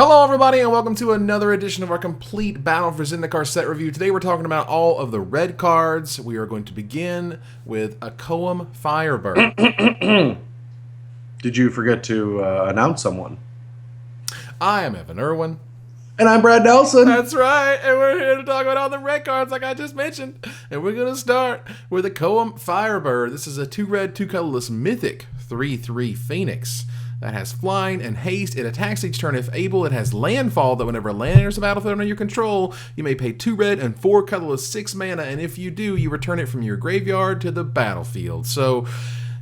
Hello everybody and welcome to another edition of our complete Battle for Zendikar set review. Today we're talking about all of the red cards. We are going to begin with a Koum Firebird. Did you forget to announce someone? I am Evan Irwin. And I'm Brad Nelson. That's right, and we're here to talk about all the red cards like I just mentioned. And we're going to start with a Koum Firebird. This is a 2-red, 2-colorless mythic 3/3 Phoenix. That has flying and haste. It attacks each turn if able. It has landfall that whenever land enters the battlefield under your control, you may pay 2 red and 4 colorless 6 mana, and if you do, you return it from your graveyard to the battlefield. So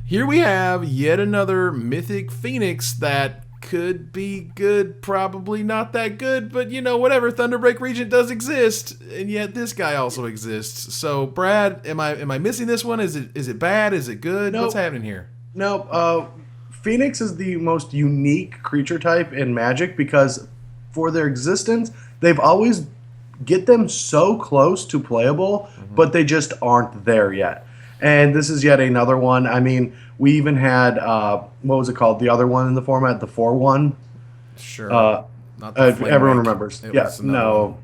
here we have yet another mythic Phoenix that could be good, probably not that good, but you know, whatever. Thunderbreak Regent does exist, and yet this guy also exists. So Brad, am I missing this one? Is it bad? Is it good? Nope. What's happening here? Nope. Phoenix is the most unique creature type in Magic because for their existence, they've always get them so close to playable, but they just aren't there yet. And this is yet another one. I mean, we even had, what was it called? The other one in the format, the 4/1. Sure. Not the everyone remembers. Yes. No.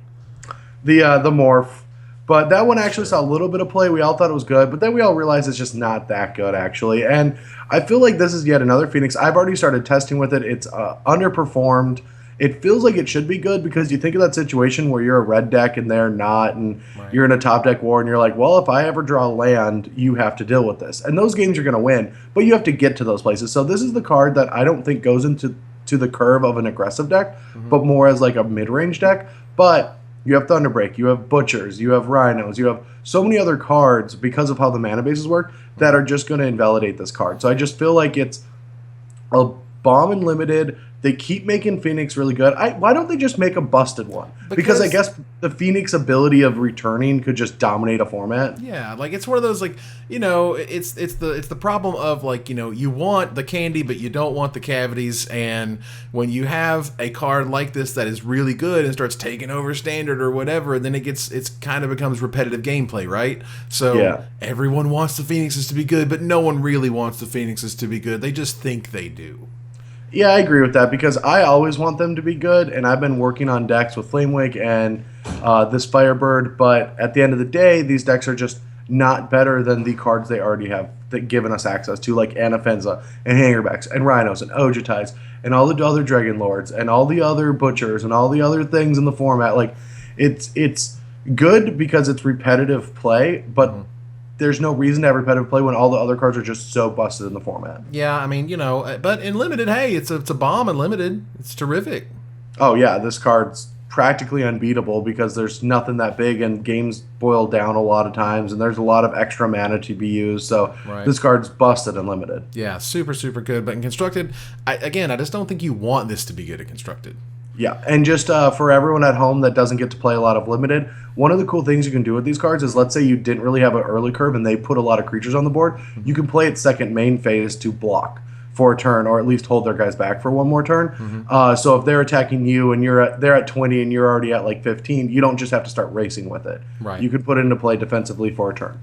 The Morph. But that one actually saw a little bit of play. We all thought it was good, but then we all realized it's just not that good, actually. And I feel like this is yet another Phoenix. I've already started testing with it. It's underperformed. It feels like it should be good because you think of that situation where you're a red deck and they're not, and you're in a top deck war, and you're like, well, if I ever draw land, you have to deal with this. And those games you're going to win, but you have to get to those places. So this is the card that I don't think goes into the curve of an aggressive deck, but more as like a mid-range deck. But you have Thunderbreak, you have Butchers, you have Rhinos, you have so many other cards because of how the mana bases work that are just going to invalidate this card. So I just feel like it's a bomb and limited. They keep making Phoenix really good. Why don't they just make a busted one? Because I guess the Phoenix ability of returning could just dominate a format. Yeah, like it's one of those, like, you know, it's the problem of, like, you know, you want the candy but you don't want the cavities, and when you have a card like this that is really good and starts taking over standard or whatever, then it's kind of becomes repetitive gameplay, right? So everyone wants the Phoenixes to be good, but no one really wants the Phoenixes to be good. They just think they do. Yeah, I agree with that because I always want them to be good, and I've been working on decks with Flamewake and this Firebird, but at the end of the day, these decks are just not better than the cards they already have that given us access to, like Anafenza and Hangerbacks and Rhinos and Ojutais and all the other Dragon Lords and all the other Butchers and all the other things in the format. Like, it's good because it's repetitive play, but there's no reason to have repetitive play when all the other cards are just so busted in the format. Yeah, I mean, you know, but in limited, hey, it's a bomb in limited. It's terrific. Oh yeah, this card's practically unbeatable because there's nothing that big, and games boil down a lot of times, and there's a lot of extra mana to be used. So this card's busted and limited. Yeah, super good. But in constructed, I just don't think you want this to be good at constructed. Yeah, and just for everyone at home that doesn't get to play a lot of limited, one of the cool things you can do with these cards is, let's say you didn't really have an early curve and they put a lot of creatures on the board, you can play it second main phase to block for a turn, or at least hold their guys back for one more turn. So if they're attacking you and they're at 20 and you're already at like 15, you don't just have to start racing with it. Right. You can put it into play defensively for a turn.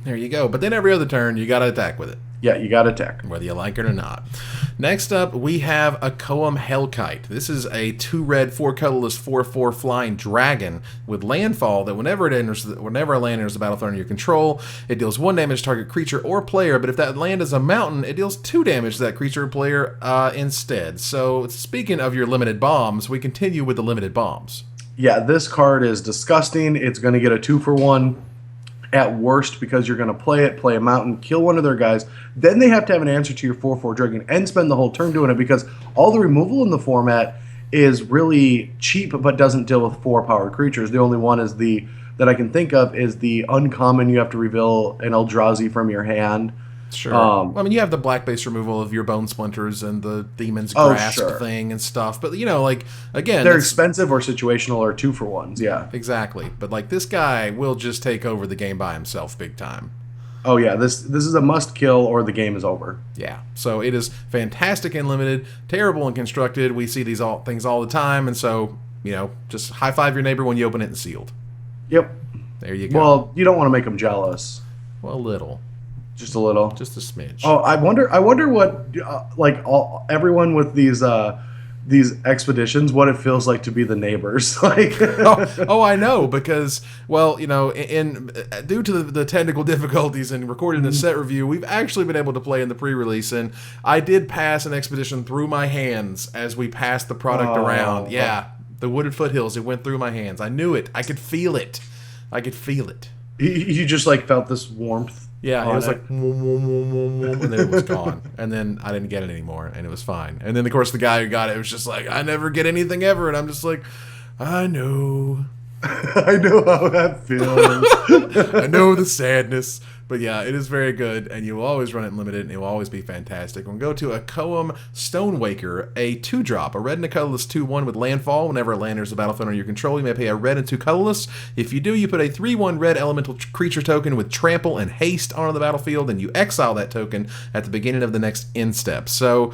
There you go. But then every other turn, you got to attack with it. Yeah, you got to attack. Whether you like it or not. Next up, we have a Koum Hellkite. This is a 2-red, 4-colorless, 4/4 flying dragon with landfall that whenever a land enters the battlefield under your control, it deals 1 damage to target creature or player, but if that land is a mountain, it deals 2 damage to that creature or player instead. So speaking of your limited bombs, we continue with the limited bombs. Yeah, this card is disgusting. It's going to get a 2-for-1. At worst, because you're going to play a mountain, kill one of their guys, then they have to have an answer to your 4/4 dragon and spend the whole turn doing it, because all the removal in the format is really cheap but doesn't deal with 4-powered creatures. The only one is that I can think of is the uncommon. You have to reveal an Eldrazi from your hand. Sure. Well, I mean, you have the black base removal of your Bone Splinters and the Demon's Grasp thing and stuff. But, you know, like, again, they're expensive or situational or 2-for-1s, yeah. Exactly. But, like, this guy will just take over the game by himself big time. Oh, yeah. This is a must-kill or the game is over. Yeah. So it is fantastic and limited, terrible and constructed. We see these things all the time. And so, you know, just high-five your neighbor when you open it and sealed. Yep. There you go. Well, you don't want to make them jealous. Well, a little. Just a little. Just a smidge. Oh, I wonder what everyone with these these expeditions what it feels like to be the neighbors. Like, I know, because, well, you know, in due to the technical difficulties in recording the set review, we've actually been able to play in the pre-release, and I did pass an expedition through my hands as we passed the product around. Yeah, the wooded foothills, it went through my hands. I knew it. I could feel it. You just like felt this warmth. Yeah, it was like, and then it was gone. And then I didn't get it anymore, and it was fine. And then, of course, the guy who got it was just like, I never get anything ever. And I'm just like, I know. I know how that feels. I know the sadness. But yeah, it is very good, and you will always run it limited, and it will always be fantastic. We'll go to a Koum Stonewaker, a 2-drop, a red and a colorless 2/1 with landfall. Whenever a land enters the battlefield under your control, you may pay a red and 2 colorless. If you do, you put a 3/1 red elemental creature token with trample and haste onto the battlefield, and you exile that token at the beginning of the next end step. So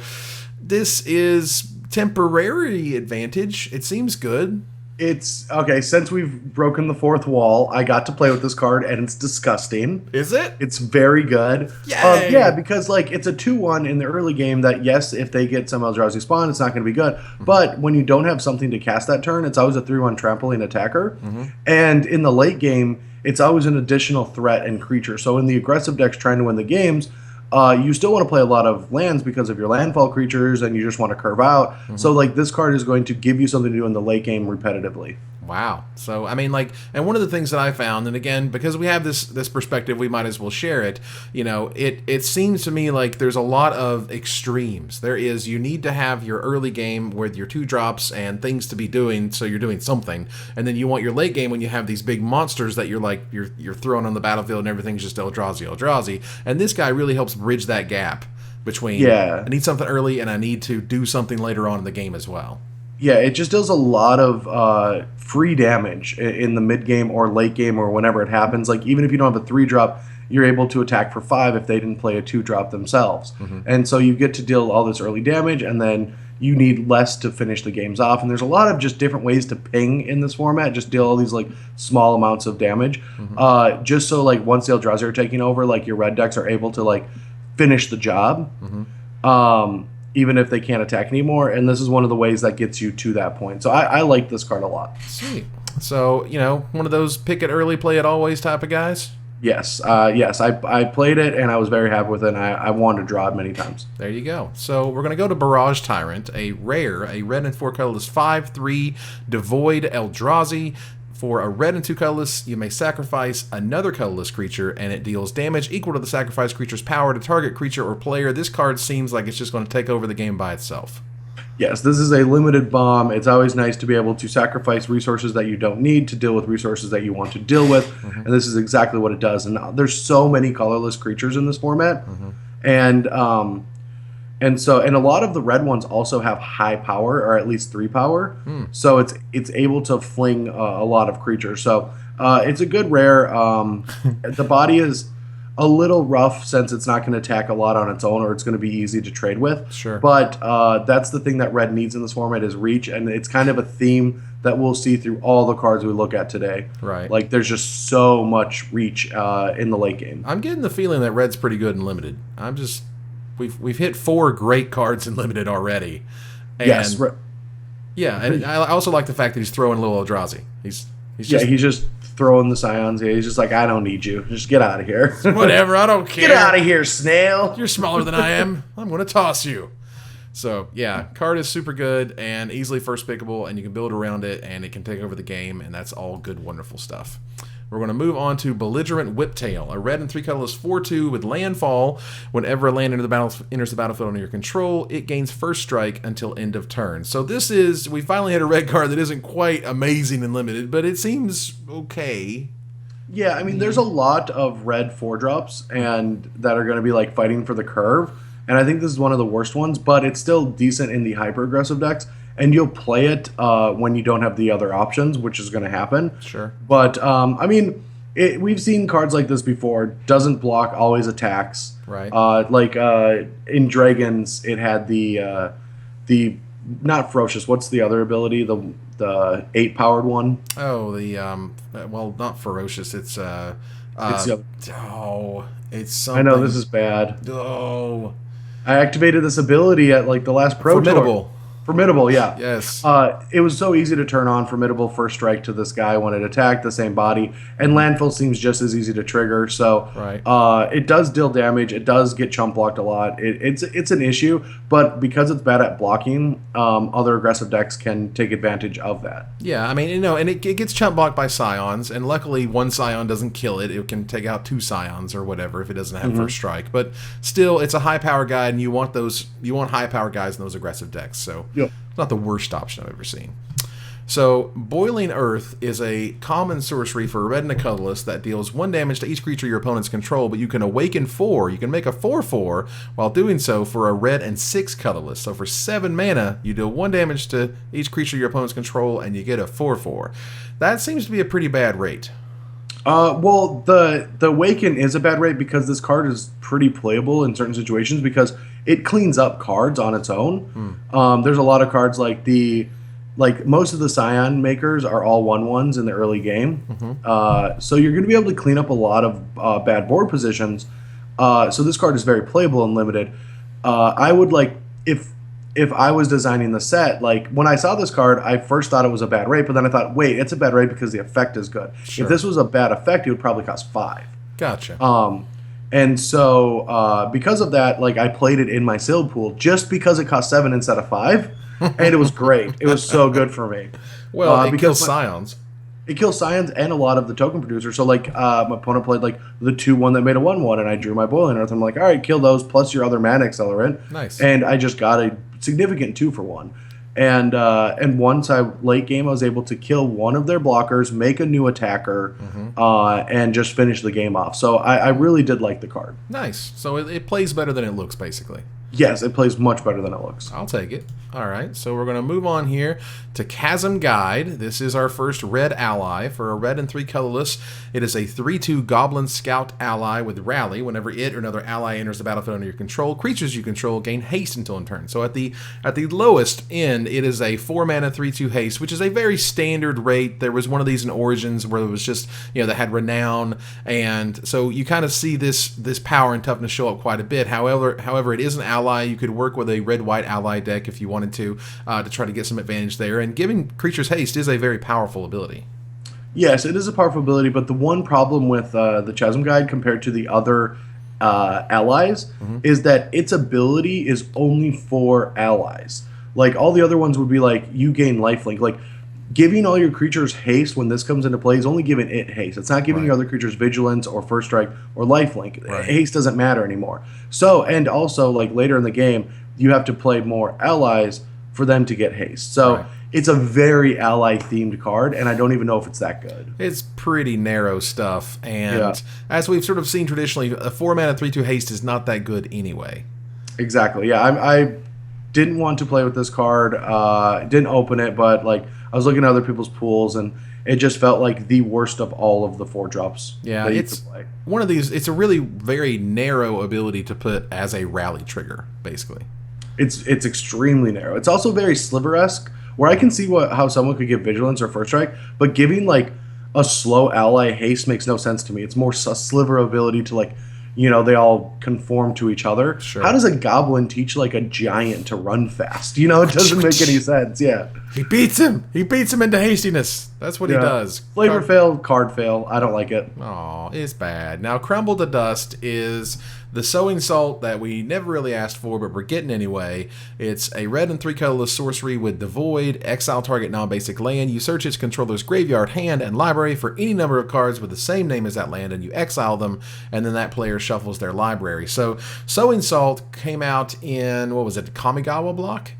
this is temporary advantage. It seems good. It's okay. Since we've broken the fourth wall, I got to play with this card, and it's disgusting. Is it? It's very good. Yay! Yeah, because like it's a 2/1 in the early game. That yes, if they get some Eldrazi spawn, it's not going to be good. Mm-hmm. But when you don't have something to cast that turn, it's always a 3/1 trampoline attacker. Mm-hmm. And in the late game, it's always an additional threat and creature. So in the aggressive decks trying to win the games, you still want to play a lot of lands because of your landfall creatures, and you just want to curve out. Mm-hmm. So, like, this card is going to give you something to do in the late game repetitively. Wow. So, I mean, like, and one of the things that I found, and again, because we have this perspective, we might as well share it. You know, it seems to me like there's a lot of extremes. There is, you need to have your early game with your 2-drops and things to be doing, so you're doing something. And then you want your late game when you have these big monsters that you're throwing on the battlefield and everything's just Eldrazi. And this guy really helps bridge that gap between, I need something early and I need to do something later on in the game as well. Yeah, it just does a lot of free damage in the mid game or late game or whenever it happens. Like, even if you don't have a 3-drop, you're able to attack for 5 if they didn't play a 2-drop themselves. Mm-hmm. And so you get to deal all this early damage, and then you need less to finish the games off. And there's a lot of just different ways to ping in this format, just deal all these like small amounts of damage. Mm-hmm. Just so like once the Eldrazi are taking over, like your red decks are able to like finish the job. Mm-hmm. Even if they can't attack anymore, and this is one of the ways that gets you to that point. So I like this card a lot. Sweet. So, you know, one of those pick it early, play it always type of guys? Yes. I played it, and I was very happy with it, and I wanted to draw it many times. There you go. So we're going to go to Barrage Tyrant, a rare, a red and 4 colorless 5/3 devoid Eldrazi. For a red and 2 colorless, you may sacrifice another colorless creature, and it deals damage equal to the sacrificed creature's power to target creature or player. This card seems like it's just going to take over the game by itself. Yes, this is a limited bomb. It's always nice to be able to sacrifice resources that you don't need to deal with resources that you want to deal with, and this is exactly what it does. And there's so many colorless creatures in this format, and a lot of the red ones also have high power, or at least 3 power. So it's able to fling a lot of creatures. So it's a good rare. The body is a little rough since it's not going to attack a lot on its own, or it's going to be easy to trade with. Sure. But that's the thing that red needs in this format is reach, and it's kind of a theme that we'll see through all the cards we look at today. Right. Like there's just so much reach in the late game. I'm getting the feeling that red's pretty good in limited. We've hit 4 great cards in limited already. And yes. Yeah, and I also like the fact that he's throwing a little Eldrazi. He's just throwing the Scions. Yeah, he's just like, I don't need you. Just get out of here. Whatever, I don't care. Get out of here, snail. You're smaller than I am. I'm going to toss you. So, yeah, card is super good and easily first pickable, and you can build around it, and it can take over the game, and that's all good, wonderful stuff. We're going to move on to Belligerent Whiptail, a red and 3 colorless 4/2 with landfall. Whenever a land enters the battlefield under your control, it gains first strike until end of turn. So we finally hit a red card that isn't quite amazing and limited, but it seems okay. Yeah, I mean, there's a lot of red 4-drops and that are going to be like fighting for the curve, and I think this is one of the worst ones, but it's still decent in the hyper-aggressive decks. And you'll play it when you don't have the other options, which is going to happen. Sure. But, I mean, we've seen cards like this before. Doesn't block, always attacks. Right. In Dragons, it had the not Ferocious. What's the other ability? The 8-powered one? Oh, not Ferocious. It's something. I know, this is bad. Oh. I activated this ability at, like, the last Pro Tour. Formidable. Formidable, yeah. Yes. It was so easy to turn on Formidable First Strike to this guy when it attacked the same body, and Landfill seems just as easy to trigger. So it does deal damage. It does get chump blocked a lot. It's an issue, but because it's bad at blocking, other aggressive decks can take advantage of that. Yeah, I mean, and it gets chump blocked by Scions, and luckily one Scion doesn't kill it. It can take out 2 Scions or whatever if it doesn't have First Strike. But still, it's a high power guy, and you want high power guys in those aggressive decks. So it's not the worst option I've ever seen. So, Boiling Earth is a common sorcery for a red and a colorless that deals 1 damage to each creature your opponents control, but you can awaken 4. You can make a 4/4 while doing so for a red and 6 colorless. So for 7 mana, you deal 1 damage to each creature your opponents control, and you get a 4/4. That seems to be a pretty bad rate. Well, the Awaken is a bad rate because this card is pretty playable in certain situations because it cleans up cards on its own. There's a lot of cards like most of the Scion makers are all 1/1s in the early game. So you're going to be able to clean up a lot of bad board positions. So this card is very playable and limited. I would if I was designing the set, like when I saw this card, I first thought it was a bad rate, but then I thought, wait, it's a bad rate because the effect is good. Sure. If this was a bad effect, it would probably cost 5. Gotcha. And so because of that, like I played it in my sealed pool just because it cost 7 instead of 5, and it was great. It was so good for me. Well, it kills Scions. It kills Scions and a lot of the token producers. So like my opponent played like the 2/1 that made a 1/1, and I drew my Boiling Earth. I'm like, all right, kill those plus your other mana accelerant. Nice. And I just got a significant 2-for-1. And once late game I was able to kill one of their blockers, make a new attacker, and just finish the game off. So I really did like the card. Nice. So it plays better than it looks, basically. Yes, it plays much better than it looks. I'll take it. All right, so we're going to move on here to Chasm Guide. This is our first red ally. For a red and 3 colorless, it is a 3/2 Goblin Scout ally with Rally. Whenever it or another ally enters the battlefield under your control, creatures you control gain haste until in turn. So at the lowest end, it is a 4 mana 3/2 haste, which is a very standard rate. There was one of these in Origins where it was just, that had Renown, and so you kind of see this power and toughness show up quite a bit. However, it is an ally. You could work with a red-white ally deck if you wanted to try to get some advantage there, and giving creatures haste is a very powerful ability. Yes, it is a powerful ability, but the one problem with the Chasm Guide compared to the other allies is that its ability is only for allies. Like all the other ones would be like you gain lifelink. Like giving all your creatures haste when this comes into play is only giving it haste. It's not giving your other creatures vigilance or first strike or lifelink. Haste doesn't matter anymore. So, and also like later in the game, you have to play more allies for them to get haste. So it's a very ally themed card, and I don't even know if it's that good. It's pretty narrow stuff, and as we've sort of seen traditionally, a 4 mana 3/2 haste is not that good anyway. Exactly. Yeah, I didn't want to play with this card. Didn't open it, but like I was looking at other people's pools, and it just felt like the worst of all of the 4-drops. Yeah, it's one of these. It's a really very narrow ability to put as a rally trigger, basically. It's extremely narrow. It's also very Sliver-esque, where I can see how someone could give vigilance or first strike, but giving like a slow ally haste makes no sense to me. It's more a Sliver ability to like, they all conform to each other. Sure. How does a goblin teach like a giant to run fast? It doesn't make any sense. Yeah. He beats him. He beats him into hastiness. That's what he does. Flavor fail, card fail. I don't like it. Oh, it's bad. Now, Crumble to Dust is the sowing salt that we never really asked for, but we're getting anyway. It's a red and 3 colorless sorcery with Devoid, exile target non-basic land. You search its controller's graveyard, hand, and library for any number of cards with the same name as that land, and you exile them, and then that player shuffles their library. So, sowing salt came out in, what was it, Kamigawa block?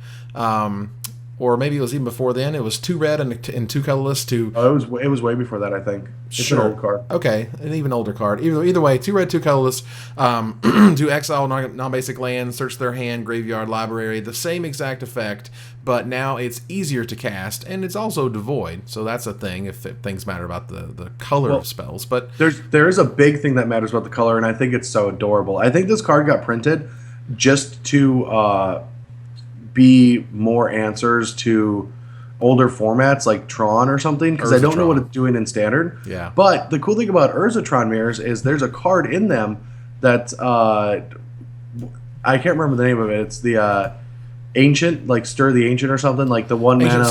Or maybe it was even before then. It was 2 red and 2 colorless. It was way before that, I think. It's an old card. Okay, an even older card. Either way, 2 red, 2 colorless. To exile non-basic land, search their hand, graveyard, library. The same exact effect, but now it's easier to cast, and it's also devoid. So that's a thing if things matter about the color of spells. But there is a big thing that matters about the color, and I think it's so adorable. I think this card got printed just to be more answers to older formats like Tron or something, because I don't know what it's doing in Standard. Yeah. But the cool thing about Urzatron mirrors is there's a card in them that I can't remember the name of it. Ancient, like Stir the Ancient or something, like the 1 mana.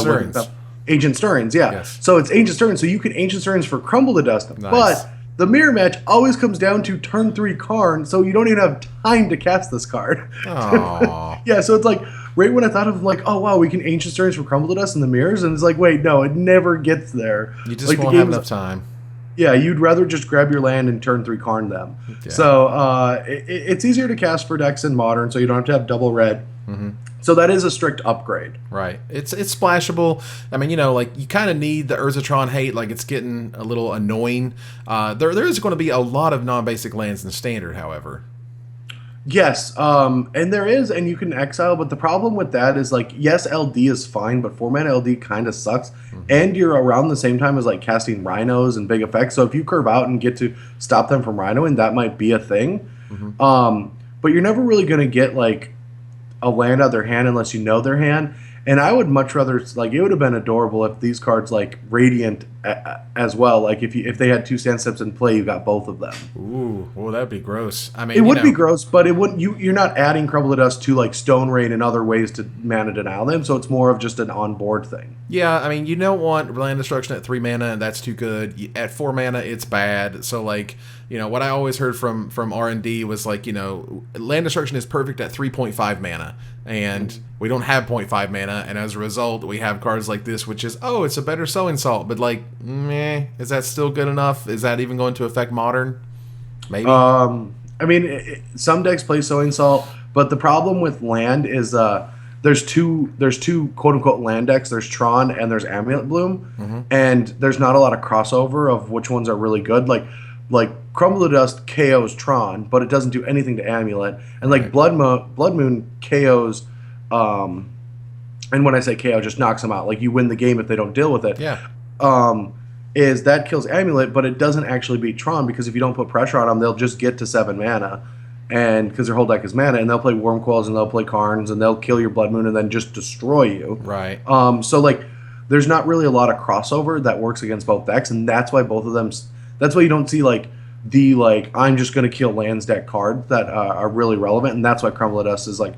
Ancient Stirrings, yeah. Yes. So it's Ancient Stirrings, so you can Ancient Stirrings for Crumble to Dust. Nice. But the mirror match always comes down to turn 3 Karn, so you don't even have time to cast this card. Yeah, so it's like, right when I thought of like, oh wow, we can Ancient Stirrings for Crumble to Dust in the mirrors, and it's like, wait, no, it never gets there. You just won't have enough time. Yeah, you'd rather just grab your land and turn 3 Karn them. Yeah. So it's easier to cast for decks in Modern, so you don't have to have double red. Mm-hmm. So that is a strict upgrade. Right. It's splashable. I mean, like you kind of need the Urzatron hate. Like it's getting a little annoying. There is going to be a lot of non-basic lands in Standard, however. Yes, and there is, and you can exile, but the problem with that is like, yes, LD is fine, but 4-mana LD kind of sucks, and you're around the same time as like casting Rhinos and big effects, so if you curve out and get to stop them from Rhinoing, that might be a thing. But you're never really going to get like a land out of their hand unless you know their hand. And I would much rather, like, it would have been adorable if these cards, like, Radiant as well. Like, if they had 2 Sand Steps in play, you got both of them. Ooh, well, that'd be gross. I mean, it would be gross, but it wouldn't. You're not adding Crumble to Dust to, like, Stone Rain and other ways to mana denial them, so it's more of just an on-board thing. Yeah, I mean, you don't want land destruction at 3 mana, and that's too good. At 4 mana, it's bad. So, like, what I always heard from R&D was, like, land destruction is perfect at 3.5 mana, and we don't have 0.5 mana, and as a result, we have cards like this, which is, it's a better Sowing Salt, but, like, meh, is that still good enough? Is that even going to affect Modern? Maybe? I mean, some decks play Sowing Salt, but the problem with land is there's two quote-unquote land decks. There's Tron and there's Amulet Bloom, and there's not a lot of crossover of which ones are really good. Like Crumble to Dust KOs Tron, but it doesn't do anything to Amulet. And like Blood Moon KOs, and when I say KO, just knocks them out. Like you win the game if they don't deal with it. Yeah. Is that kills Amulet, but it doesn't actually beat Tron because if you don't put pressure on them, they'll just get to 7 mana. And because their whole deck is mana, and they'll play Wormcoils and they'll play Karns and they'll kill your Blood Moon and then just destroy you. Right. So like, there's not really a lot of crossover that works against both decks, and that's why both of them. That's why you don't see like I'm just gonna kill lands deck cards that are really relevant, and that's why Crumble to Dust is like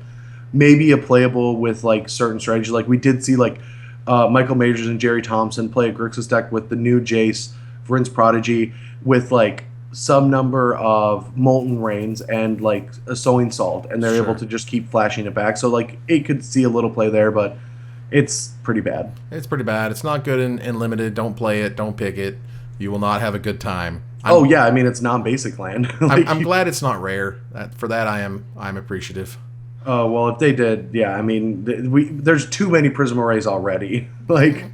maybe a playable with like certain strategies. Like we did see like Michael Majors and Jerry Thompson play a Grixis deck with the new Jace, Vryn's Prodigy, with like some number of Molten Rains and like a Sowing Salt, and they're able to just keep flashing it back. So like it could see a little play there, but it's pretty bad. It's pretty bad. It's not good in Limited. Don't play it. Don't pick it. You will not have a good time. I mean it's non-basic land. I'm glad it's not rare. For that I'm appreciative. Oh well, if they did, yeah. I mean, there's too many Prism Arrays already. Like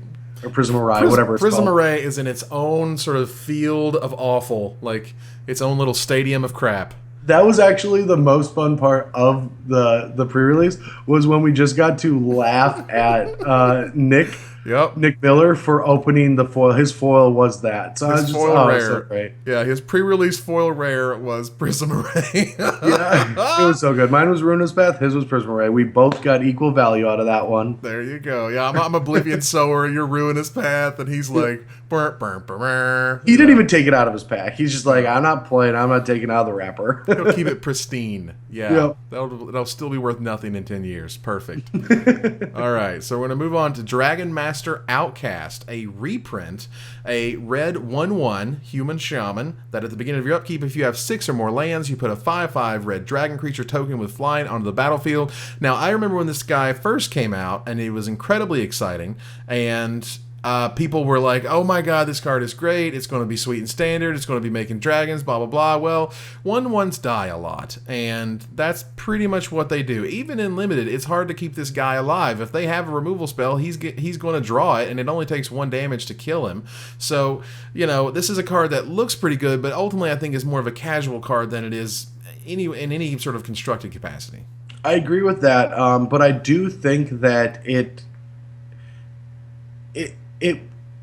or Prism Array, whatever it's Prism called. Array is in its own sort of field of awful, like its own little stadium of crap. That was actually the most fun part of the pre-release, was when we just got to laugh at Nick Miller for opening the foil. His foil was that. So his foil rare. So great. Yeah, his pre-release foil rare was Prism Array. Yeah, it was so good. Mine was Ruinous Path. His was Prism Array. We both got equal value out of that one. There you go. Yeah, I'm Oblivion Sower. You're Ruinous Path, and he's like, burr, burr, burr, burr. He didn't even take it out of his pack. He's just like, I'm not playing. I'm not taking it out of the wrapper. He'll keep it pristine. Yeah, that'll still be worth nothing in 10 years. Perfect. All right, so we're gonna move on to Dragon Master Outcast, a reprint, a red 1/1 human shaman that at the beginning of your upkeep, if you have 6 or more lands, you put a 5/5 red dragon creature token with flying onto the battlefield. Now, I remember when this guy first came out, and it was incredibly exciting, and people were like, oh my god, this card is great, it's going to be sweet and standard, it's going to be making dragons, blah blah blah. Well, 1/1s die a lot, and that's pretty much what they do. Even in Limited, it's hard to keep this guy alive. If they have a removal spell, he's going to draw it, and it only takes 1 damage to kill him. So, this is a card that looks pretty good, but ultimately I think is more of a casual card than it is in any sort of constructed capacity. I agree with that, but I do think that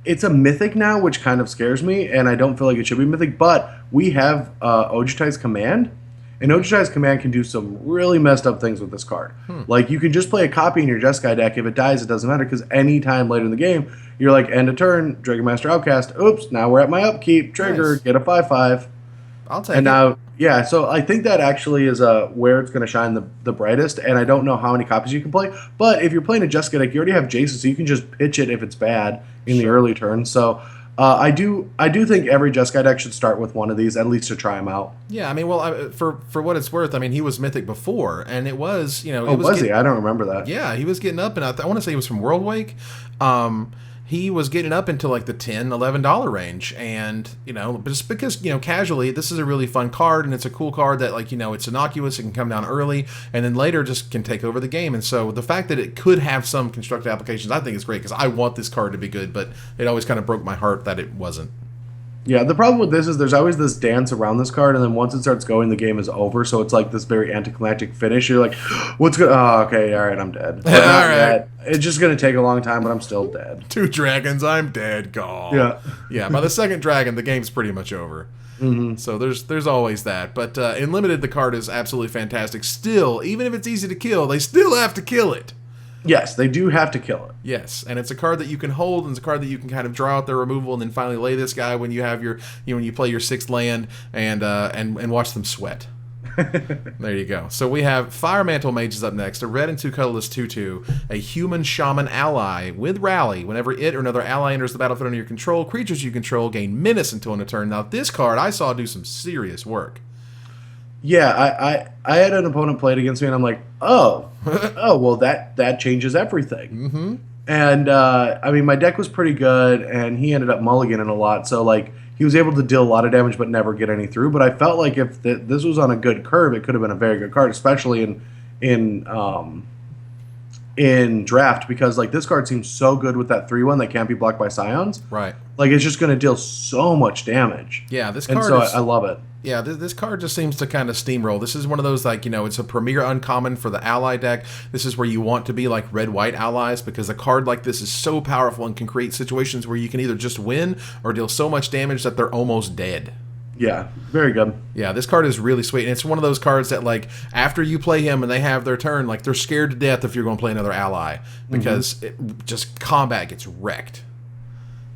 it's a mythic now, which kind of scares me, and I don't feel like it should be mythic, but we have Ojutai's Command, and Ojutai's Command can do some really messed up things with this card. Like, you can just play a copy in your Jeskai deck. If it dies, it doesn't matter, because any time later in the game, you're like, end of turn, Dragon Master Outcast, oops, now we're at my upkeep, trigger, nice. Get a 5/5. I'll take and it. now, yeah, so I think that actually is where it's going to shine the brightest, and I don't know how many copies you can play, but if you're playing a Jessica deck, you already have Jason, so you can just pitch it if it's bad in the early turn. So I do think every Jessica deck should start with one of these, at least to try them out. Yeah, I mean, well, for what it's worth, I mean, he was Mythic before, and it was, you know... Oh, was he? I don't remember that. Yeah, he was getting up, and I want to say he was from Worldwake. He was getting up into like the $10, $11 range, and, you know, just because, you know, casually, this is a really fun card, and it's a cool card that, like, you know, it's innocuous, it can come down early, and then later just can take over the game. And so the fact that it could have some constructed applications, I think is great, because I want this card to be good, but it always kind of broke my heart that it wasn't. Yeah, the problem with this is there's always this dance around this card, and then once it starts going, the game is over. So it's like this very anticlimactic finish. You're like, what's good? Oh, okay, all right, I'm dead. All right. It's just going to take a long time, but I'm still dead. 2 dragons, I'm dead, gone. Yeah. Yeah, by the second dragon, the game's pretty much over. Mm-hmm. So there's always that. But in Limited, the card is absolutely fantastic. Still, even if it's easy to kill, they still have to kill it. Yes, they do have to kill it. Yes, and it's a card that you can hold, and it's a card that you can kind of draw out their removal, and then finally lay this guy when you have your, you know, when you play your 6th land, and watch them sweat. There you go. So we have Firemantle Mage is up next, a red and 2 colorless 2/2, a human shaman ally with Rally. Whenever it or another ally enters the battlefield under your control, creatures you control gain menace until end of turn. Now this card I saw do some serious work. Yeah, I had an opponent play it against me, and I'm like, oh, well, that changes everything. Mm-hmm. And, I mean, my deck was pretty good, and he ended up mulliganing a lot, so, like, he was able to deal a lot of damage but never get any through. But I felt like if this was on a good curve, it could have been a very good card, especially in draft, because, like, this card seems so good with that 3/1 that can't be blocked by Scions. Right. Like, it's just going to deal so much damage. Yeah, this card and so I love it. Yeah, this card just seems to kind of steamroll. This is one of those, like, you know, it's a premier uncommon for the ally deck. This is where you want to be like red-white allies, because a card like this is so powerful and can create situations where you can either just win or deal so much damage that they're almost dead. Yeah, very good. Yeah, this card is really sweet. And it's one of those cards that, like, after you play him and they have their turn, like, they're scared to death if you're going to play another ally, because just combat gets wrecked.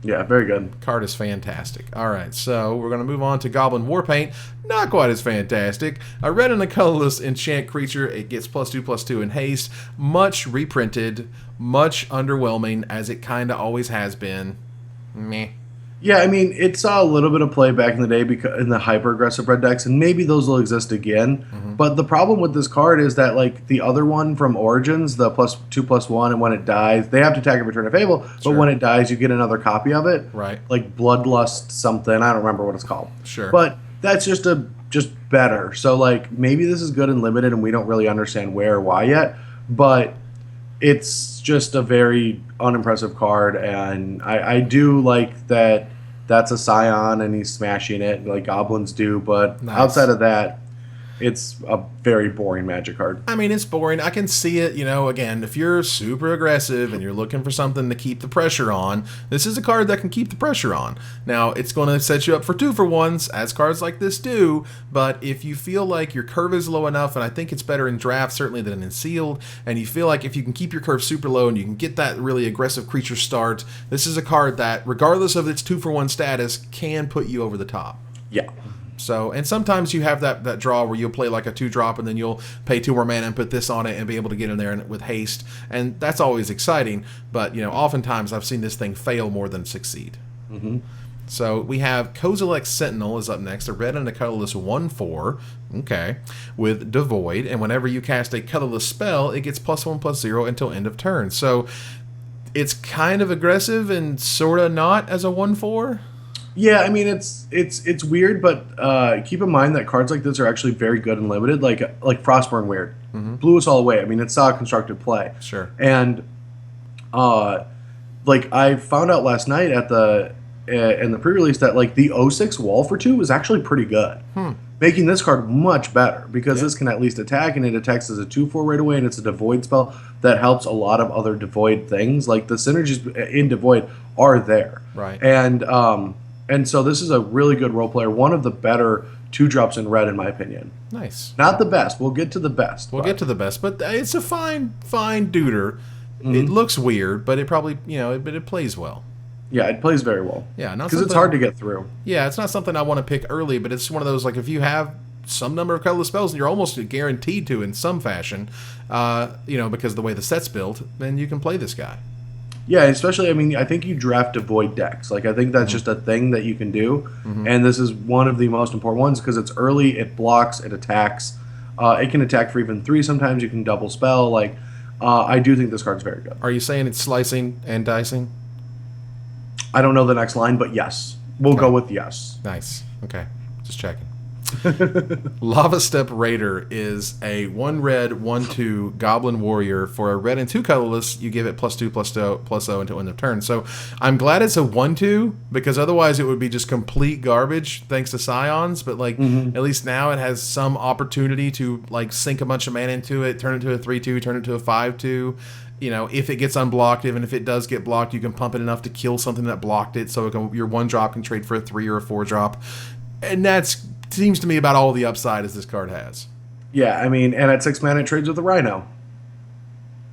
Yeah, very good. Card is fantastic. All right, so we're going to move on to Goblin War Paint. Not quite as fantastic. A red and a colorless enchant creature. It gets +2/+2 in haste. Much reprinted. Much underwhelming, as it kind of always has been. Meh. Yeah, I mean, it saw a little bit of play back in the day because in the hyper-aggressive red decks, and maybe those will exist again. But the problem with this card is that, like, the other one from Origins, the +2/+1, and when it dies, they have to attack and return a Fable, but when it dies, you get another copy of it. Right. Like Bloodlust something, I don't remember what it's called. Sure. But that's just better. So, like, maybe this is good and limited, and we don't really understand where or why yet, but it's just a very unimpressive card, and I do like that that's a Scion and he's smashing it like goblins do, but outside of that, it's a very boring Magic card. I mean, it's boring. I can see it, you know, again, if you're super aggressive and you're looking for something to keep the pressure on, this is a card that can keep the pressure on. Now, it's going to set you up for 2-for-1s, as cards like this do, but if you feel like your curve is low enough, and I think it's better in draft, certainly, than in sealed, and you feel like if you can keep your curve super low and you can get that really aggressive creature start, this is a card that, regardless of its 2-for-1 status, can put you over the top. Yeah. So, and sometimes you have that draw where you'll play like a 2-drop and then you'll pay 2 more mana and put this on it and be able to get in there with haste, and that's always exciting, but, you know, oftentimes I've seen this thing fail more than succeed. So we have Kozilek Sentinel is up next, a red and a colorless 1/4, okay, with Devoid, and whenever you cast a colorless spell, it gets +1/+0 until end of turn. So it's kind of aggressive and sort of not as a 1/4. Yeah, I mean, it's weird, but keep in mind that cards like this are actually very good and limited, like Frostburn Weird. Blew us all away. I mean, it saw a constructed play. Sure. And, like, I found out last night at in the pre-release that, like, the 06 Wall for 2 was actually pretty good. Making this card much better, because this can at least attack, and it attacks as a 2/4 right away, and it's a Devoid spell that helps a lot of other Devoid things. Like, the synergies in Devoid are there. Right. And so this is a really good role player, one of the better 2-drops in red, in my opinion. Nice. Not the best. We'll get to the best. We'll get to the best, but it's a fine duder. It looks weird, but it probably, you know, it plays well. Yeah, it plays very well. Yeah, because it's hard to get through. Yeah, it's not something I want to pick early, but it's one of those, like, if you have some number of colorless spells and you're almost guaranteed to in some fashion, because of the way the set's built, then you can play this guy. Yeah, especially, I mean, I think you draft Devoid decks. Like, I think that's just a thing that you can do, and this is one of the most important ones because it's early, it blocks, it attacks. It can attack for even 3 sometimes. You can double spell. Like, I do think this card's very good. Are you saying it's slicing and dicing? I don't know the next line, but yes. We'll go with yes. Nice. Okay. Just checking. Lavaep Raider is a 1 red, 1/2 Goblin Warrior. For a red and 2 colorless, you give it +2/+0 until end of turn. So I'm glad it's a 1/2 because otherwise it would be just complete garbage thanks to Scions. But at least now it has some opportunity to like sink a bunch of mana into it, turn it into a 3/2, turn it into a 5/2. If it gets unblocked, even if it does get blocked, you can pump it enough to kill something that blocked it. So your 1-drop can trade for a 3 or a 4-drop, and that's seems to me about all the upside as this card has. Yeah, I mean, and at 6 mana it trades with a Rhino.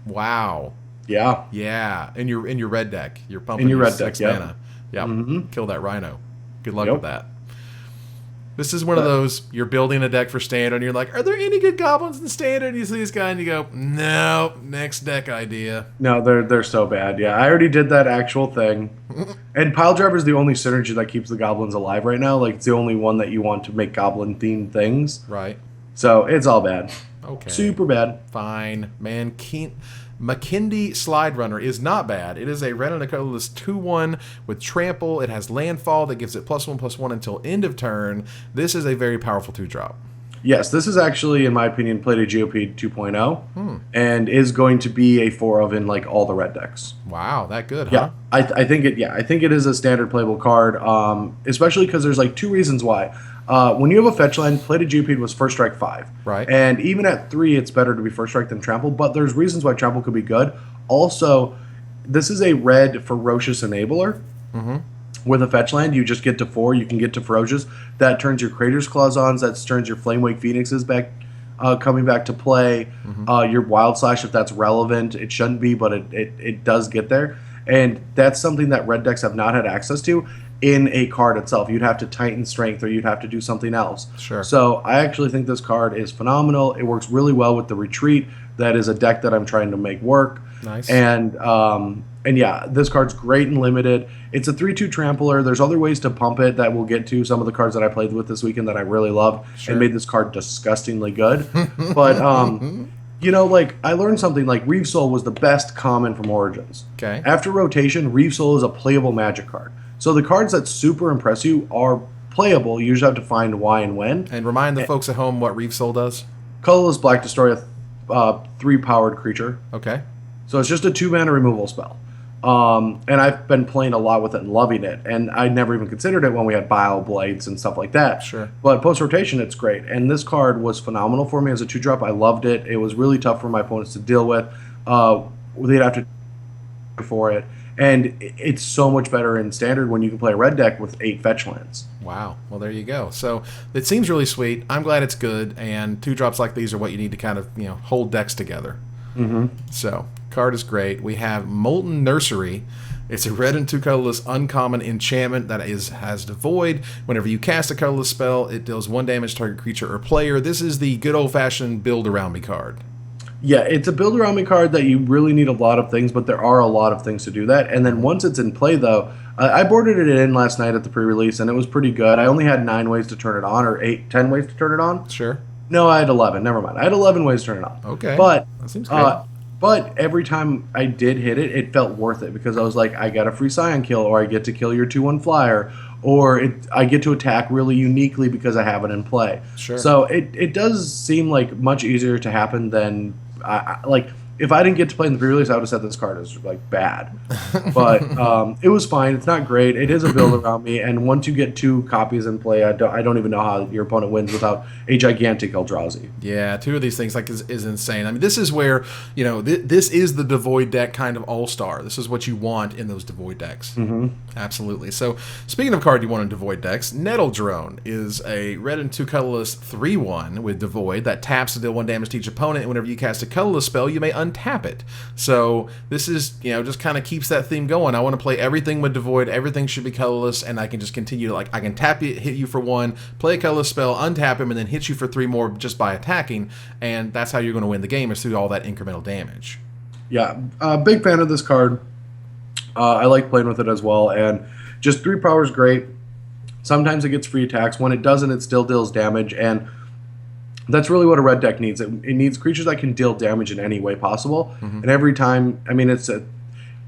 Wow. Yeah. Yeah. In your red deck. You're pumping in your red 6 deck, mana. Yep. Kill that Rhino. Good luck Yep. with that. This is one of those, you're building a deck for Standard, and you're like, are there any good goblins in Standard? And you see this guy, and you go, no, next deck idea. No, they're so bad. Yeah, I already did that actual thing. And Piledriver is the only synergy that keeps the goblins alive right now. Like, it's the only one that you want to make goblin-themed things. Right. So, it's all bad. Okay. Super bad. Fine. Man, McKindy Slide Runner is not bad. It is a red and a colorless 2/1 with trample. It has landfall that gives it +1/+1 until end of turn. This is a very powerful 2-drop. Yes, this is actually, in my opinion, played a Geopede 2.0 and is going to be a 4 in like all the red decks. Wow, that good, Yeah, huh? I think it. Yeah, I think it is a standard playable card. Especially because there's like 2 reasons why. When you have a fetch land, Plated Geopede was first strike 5. Right. And even at 3, it's better to be first strike than trample, but there's reasons why trample could be good. Also, this is a red Ferocious Enabler. With a fetch land, you just get to 4. You can get to Ferocious. That turns your Crater's Claws on. That turns your Flamewake Phoenixes back, coming back to play. Your Wild Slash, if that's relevant. It shouldn't be, but it does get there. And that's something that red decks have not had access to in a card itself. You'd have to Titan Strength or you'd have to do something else. Sure. So I actually think this card is phenomenal. It works really well with the Retreat. That is a deck that I'm trying to make work. Nice. And yeah, this card's great and limited. It's a 3/2 trampler. There's other ways to pump it that we'll get to. Some of the cards that I played with this weekend that I really loved and made this card disgustingly good. But like I learned something like Reeve Soul was the best common from Origins. Okay. After rotation, Reeve Soul is a playable Magic card. So the cards that super impress you are playable. You just have to find why and when. And remind the folks at home what Reeve Soul does. Colorless black, destroy a 3-powered creature. Okay. So it's just a 2-mana removal spell. And I've been playing a lot with it and loving it. And I never even considered it when we had Bile Blades and stuff like that. Sure. But post-rotation, it's great. And this card was phenomenal for me as a 2-drop. I loved it. It was really tough for my opponents to deal with. They'd have to for it. And it's so much better in Standard when you can play a red deck with 8 fetch lands. Wow. Well, there you go. So it seems really sweet. I'm glad it's good. And 2-drops like these are what you need to kind of hold decks together. So card is great. We have Molten Nursery. It's a red and 2 colorless uncommon enchantment that has Devoid. Whenever you cast a colorless spell, it deals 1 damage to target creature or player. This is the good old-fashioned build around me card. Yeah, it's a build around me card that you really need a lot of things, but there are a lot of things to do that. And then once it's in play, though, I boarded it in last night at the pre-release, and it was pretty good. I only had 9 ways to turn it on, or 10 ways to turn it on. Sure. No, I had 11. Never mind. I had 11 ways to turn it on. Okay. But that seems good. But every time I did hit it, it felt worth it because I was like, I got a free Scion kill, or I get to kill your 2/1 flyer, or I get to attack really uniquely because I have it in play. Sure. So it does seem like much easier to happen than like if I didn't get to play in the pre-release, I would have said this card is like bad. But it was fine. It's not great. It is a build around me, and once you get 2 copies in play, I don't even know how your opponent wins without a gigantic Eldrazi. Yeah, 2 of these things is insane. I mean, this is where this is the Devoid deck kind of all-star. This is what you want in those Devoid decks. Absolutely. So speaking of card you want in Devoid decks, Nettle Drone is a red and 2 colorless 3/1 with Devoid that taps to deal 1 damage to each opponent. And whenever you cast a colorless spell, you may untap untap it. So this is, just kind of keeps that theme going. I want to play everything with Devoid. Everything should be colorless, and I can just continue to, I can tap you, hit you for 1, play a colorless spell, untap him, and then hit you for 3 more just by attacking, and that's how you're going to win the game, is through all that incremental damage. Yeah, big fan of this card. I like playing with it as well, and just 3 power is great. Sometimes it gets free attacks. When it doesn't, it still deals damage, and that's really what a red deck needs. It needs creatures that can deal damage in any way possible. And every time,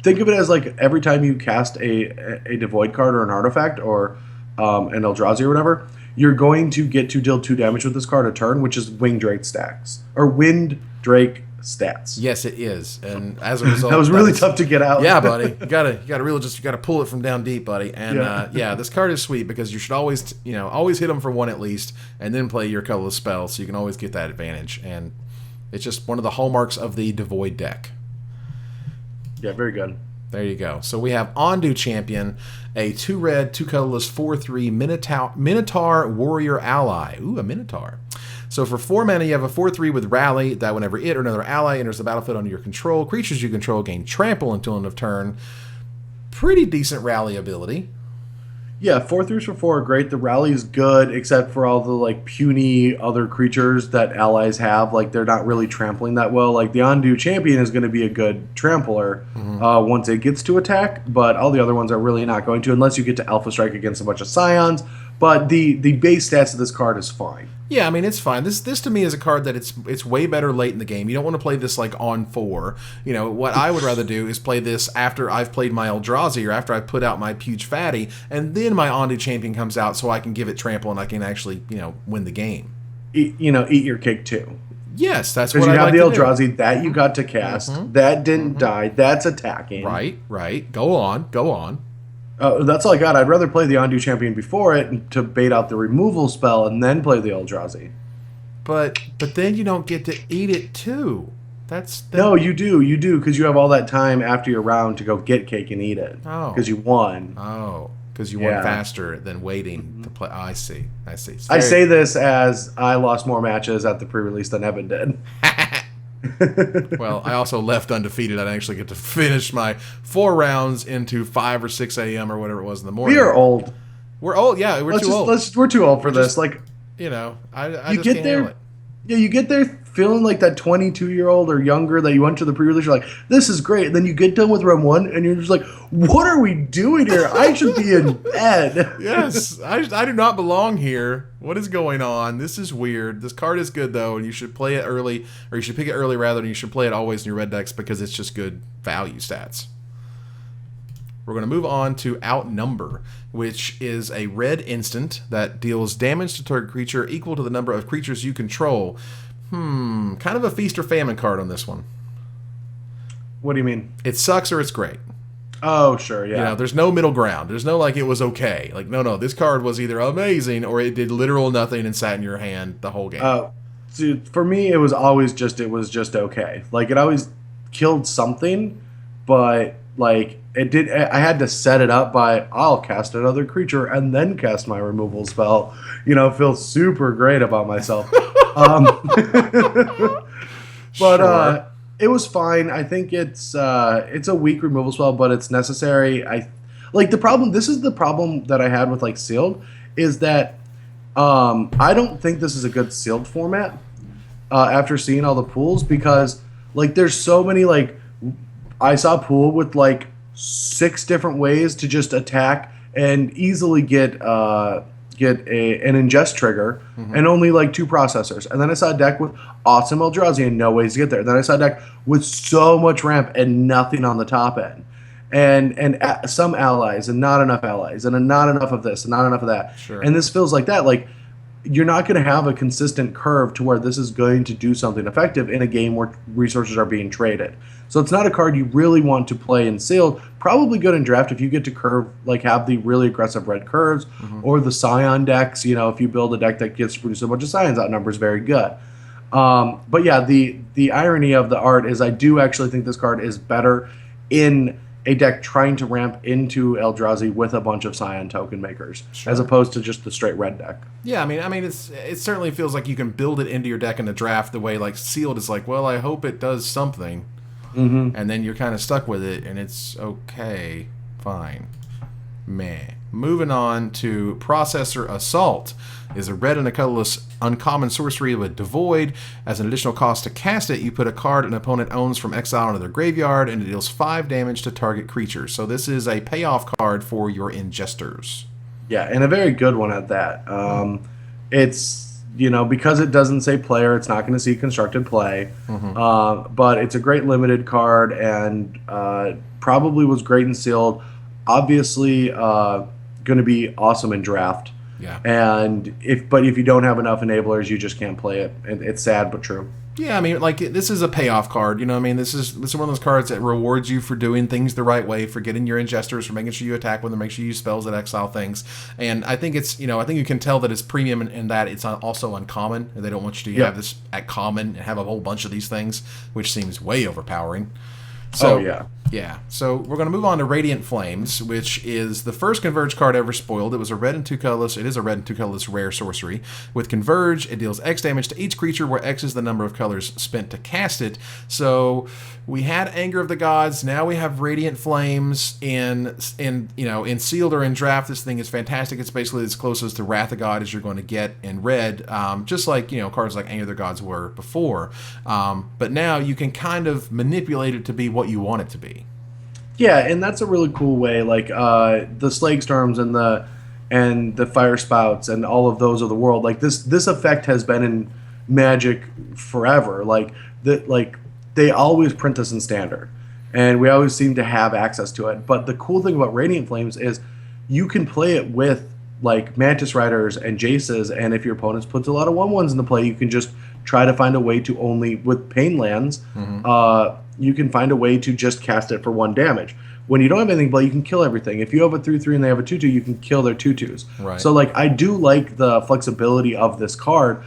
think of it as like every time you cast a Devoid card or an artifact or an Eldrazi or whatever, you're going to get to deal 2 damage with this card a turn, which is Wind Drake stats. Yes, it is, and as a result, that was really tough to get out. Yeah, buddy, you gotta pull it from down deep, buddy. And this card is sweet because you should always, always hit them for 1 at least, and then play your colorless spell, so you can always get that advantage. And it's just one of the hallmarks of the Devoid deck. Yeah, very good. There you go. So we have Undue Champion, a 2 red, 2 colorless, 4/3 Minotaur Warrior Ally. Ooh, a Minotaur. So for 4 mana, you have a 4/3 with Rally, that whenever it or another ally enters the battlefield under your control, creatures you control gain trample until end of turn. Pretty decent rally ability. Yeah, 4/3s for 4 are great. The rally is good, except for all the puny other creatures that allies have. They're not really trampling that well. The Undue Champion is going to be a good trampler once it gets to attack, but all the other ones are really not going to, unless you get to Alpha Strike against a bunch of Scions. But the base stats of this card is fine. Yeah, it's fine. This to me is a card that it's way better late in the game. You don't want to play this on 4. What I would rather do is play this after I've played my Eldrazi or after I put out my Huge Fatty, and then my Undue Champion comes out so I can give it trample and I can actually, win the game. Eat your cake too. Yes, that's what I like to do. Because you have the Eldrazi that you got to cast, that didn't die, that's attacking. Right. Go on. That's all I got. I'd rather play the Undue Champion before it to bait out the removal spell and then play the Eldrazi. But then you don't get to eat it too. No, you do, because you have all that time after your round to go get cake and eat it. Oh. Because you won. Oh. Because you won faster than waiting to play. Oh, I see. I say this as I lost more matches at the pre-release than Evan did. Well, I also left undefeated. I didn't actually get to finish my 4 rounds into 5 or 6 a.m. or whatever it was in the morning. We are old. We're old. Yeah, we're too old. We're too old for this. I just can't handle it. Yeah, you get there feeling like that 22-year-old or younger that you went to the pre-release. You're like, this is great. And then you get done with round 1, and you're just like, what are we doing here? I should be in bed. Yes, I do not belong here. What is going on? This is weird. This card is good, though, and you should play it early, or you should pick it early rather than you should play it always in your red decks because it's just good value stats. We're going to move on to Outnumber, which is a red instant that deals damage to target creature equal to the number of creatures you control. Kind of a feast or famine card on this one. What do you mean? It sucks or it's great. Oh, sure, yeah. There's no middle ground. There's no it was okay. No, this card was either amazing or it did literal nothing and sat in your hand the whole game. Dude, for me, it was just okay. It always killed something, but it did. I had to set it up by I'll cast another creature and then cast my removal spell. Feel super great about myself. But sure. It was fine. I think it's a weak removal spell, but it's necessary. The problem. This is the problem that I had with sealed, is that I don't think this is a good sealed format. After seeing all the pools, because there's so many I saw a pool with 6 different ways to just attack and easily get an ingest trigger and only 2 processors. And then I saw a deck with awesome Eldrazi and no ways to get there. Then I saw a deck with so much ramp and nothing on the top end. And some allies and not enough allies and not enough of this and not enough of that. Sure. And this feels like that. You're not going to have a consistent curve to where this is going to do something effective in a game where resources are being traded. So it's not a card you really want to play in sealed. Probably good in draft if you get to curve, have the really aggressive red curves or the Scion decks. If you build a deck that gets to produce a bunch of Scions, Outnumber is very good. But yeah, the irony of the art is I do actually think this card is better in a deck trying to ramp into Eldrazi with a bunch of Scion token makers, as opposed to just the straight red deck. Yeah, it certainly feels like you can build it into your deck in the draft the way sealed is well, I hope it does something. and then you're kind of stuck with it, and it's okay, fine, meh. Moving on to Processor Assault. Is a red and a colorless uncommon sorcery with Devoid. As an additional cost to cast it, you put a card an opponent owns from exile into their graveyard, and it deals 5 damage to target creature. So this is a payoff card for your Ingesters. Yeah, and a very good one at that. It's, because it doesn't say player, it's not going to see constructed play. But it's a great limited card, and probably was great in sealed. Obviously, going to be awesome in draft. Yeah. And if you don't have enough enablers, you just can't play it. It's sad but true. Yeah, I mean, this is a payoff card. You know what I mean? This is one of those cards that rewards you for doing things the right way, for getting your Ingesters, for making sure you attack with them, make sure you use spells that exile things. And I think it's, I think you can tell that it's premium in that it's also uncommon. They don't want you to have this at common and have a whole bunch of these things, which seems way overpowering. So, yeah. So we're going to move on to Radiant Flames, which is the first Converge card ever spoiled. It was a red and 2 colorless. It is a red and 2 colorless rare sorcery. With Converge, it deals X damage to each creature, where X is the number of colors spent to cast it. So we had Anger of the Gods. Now we have Radiant Flames in sealed or in draft. This thing is fantastic. It's basically as close as to Wrath of God as you're going to get in red, just like cards like Anger of the Gods were before. But now you can kind of manipulate it to be what you want it to be. Yeah, and that's a really cool way. Like the Slag Storms and the Fire Spouts and all of those of the world. Like this effect has been in Magic forever. They always print this in Standard, and we always seem to have access to it. But the cool thing about Radiant Flames is you can play it with like Mantis Riders and Jaces, and if your opponent puts a lot of 1/1s into play, you can just try to find a way to only with Pain Lands. You can find a way to just cast it for 1 damage. When you don't have anything, but you can kill everything. If you have a 3/3 and they have a 2/2, you can kill their 2/2s. Right. So I do like the flexibility of this card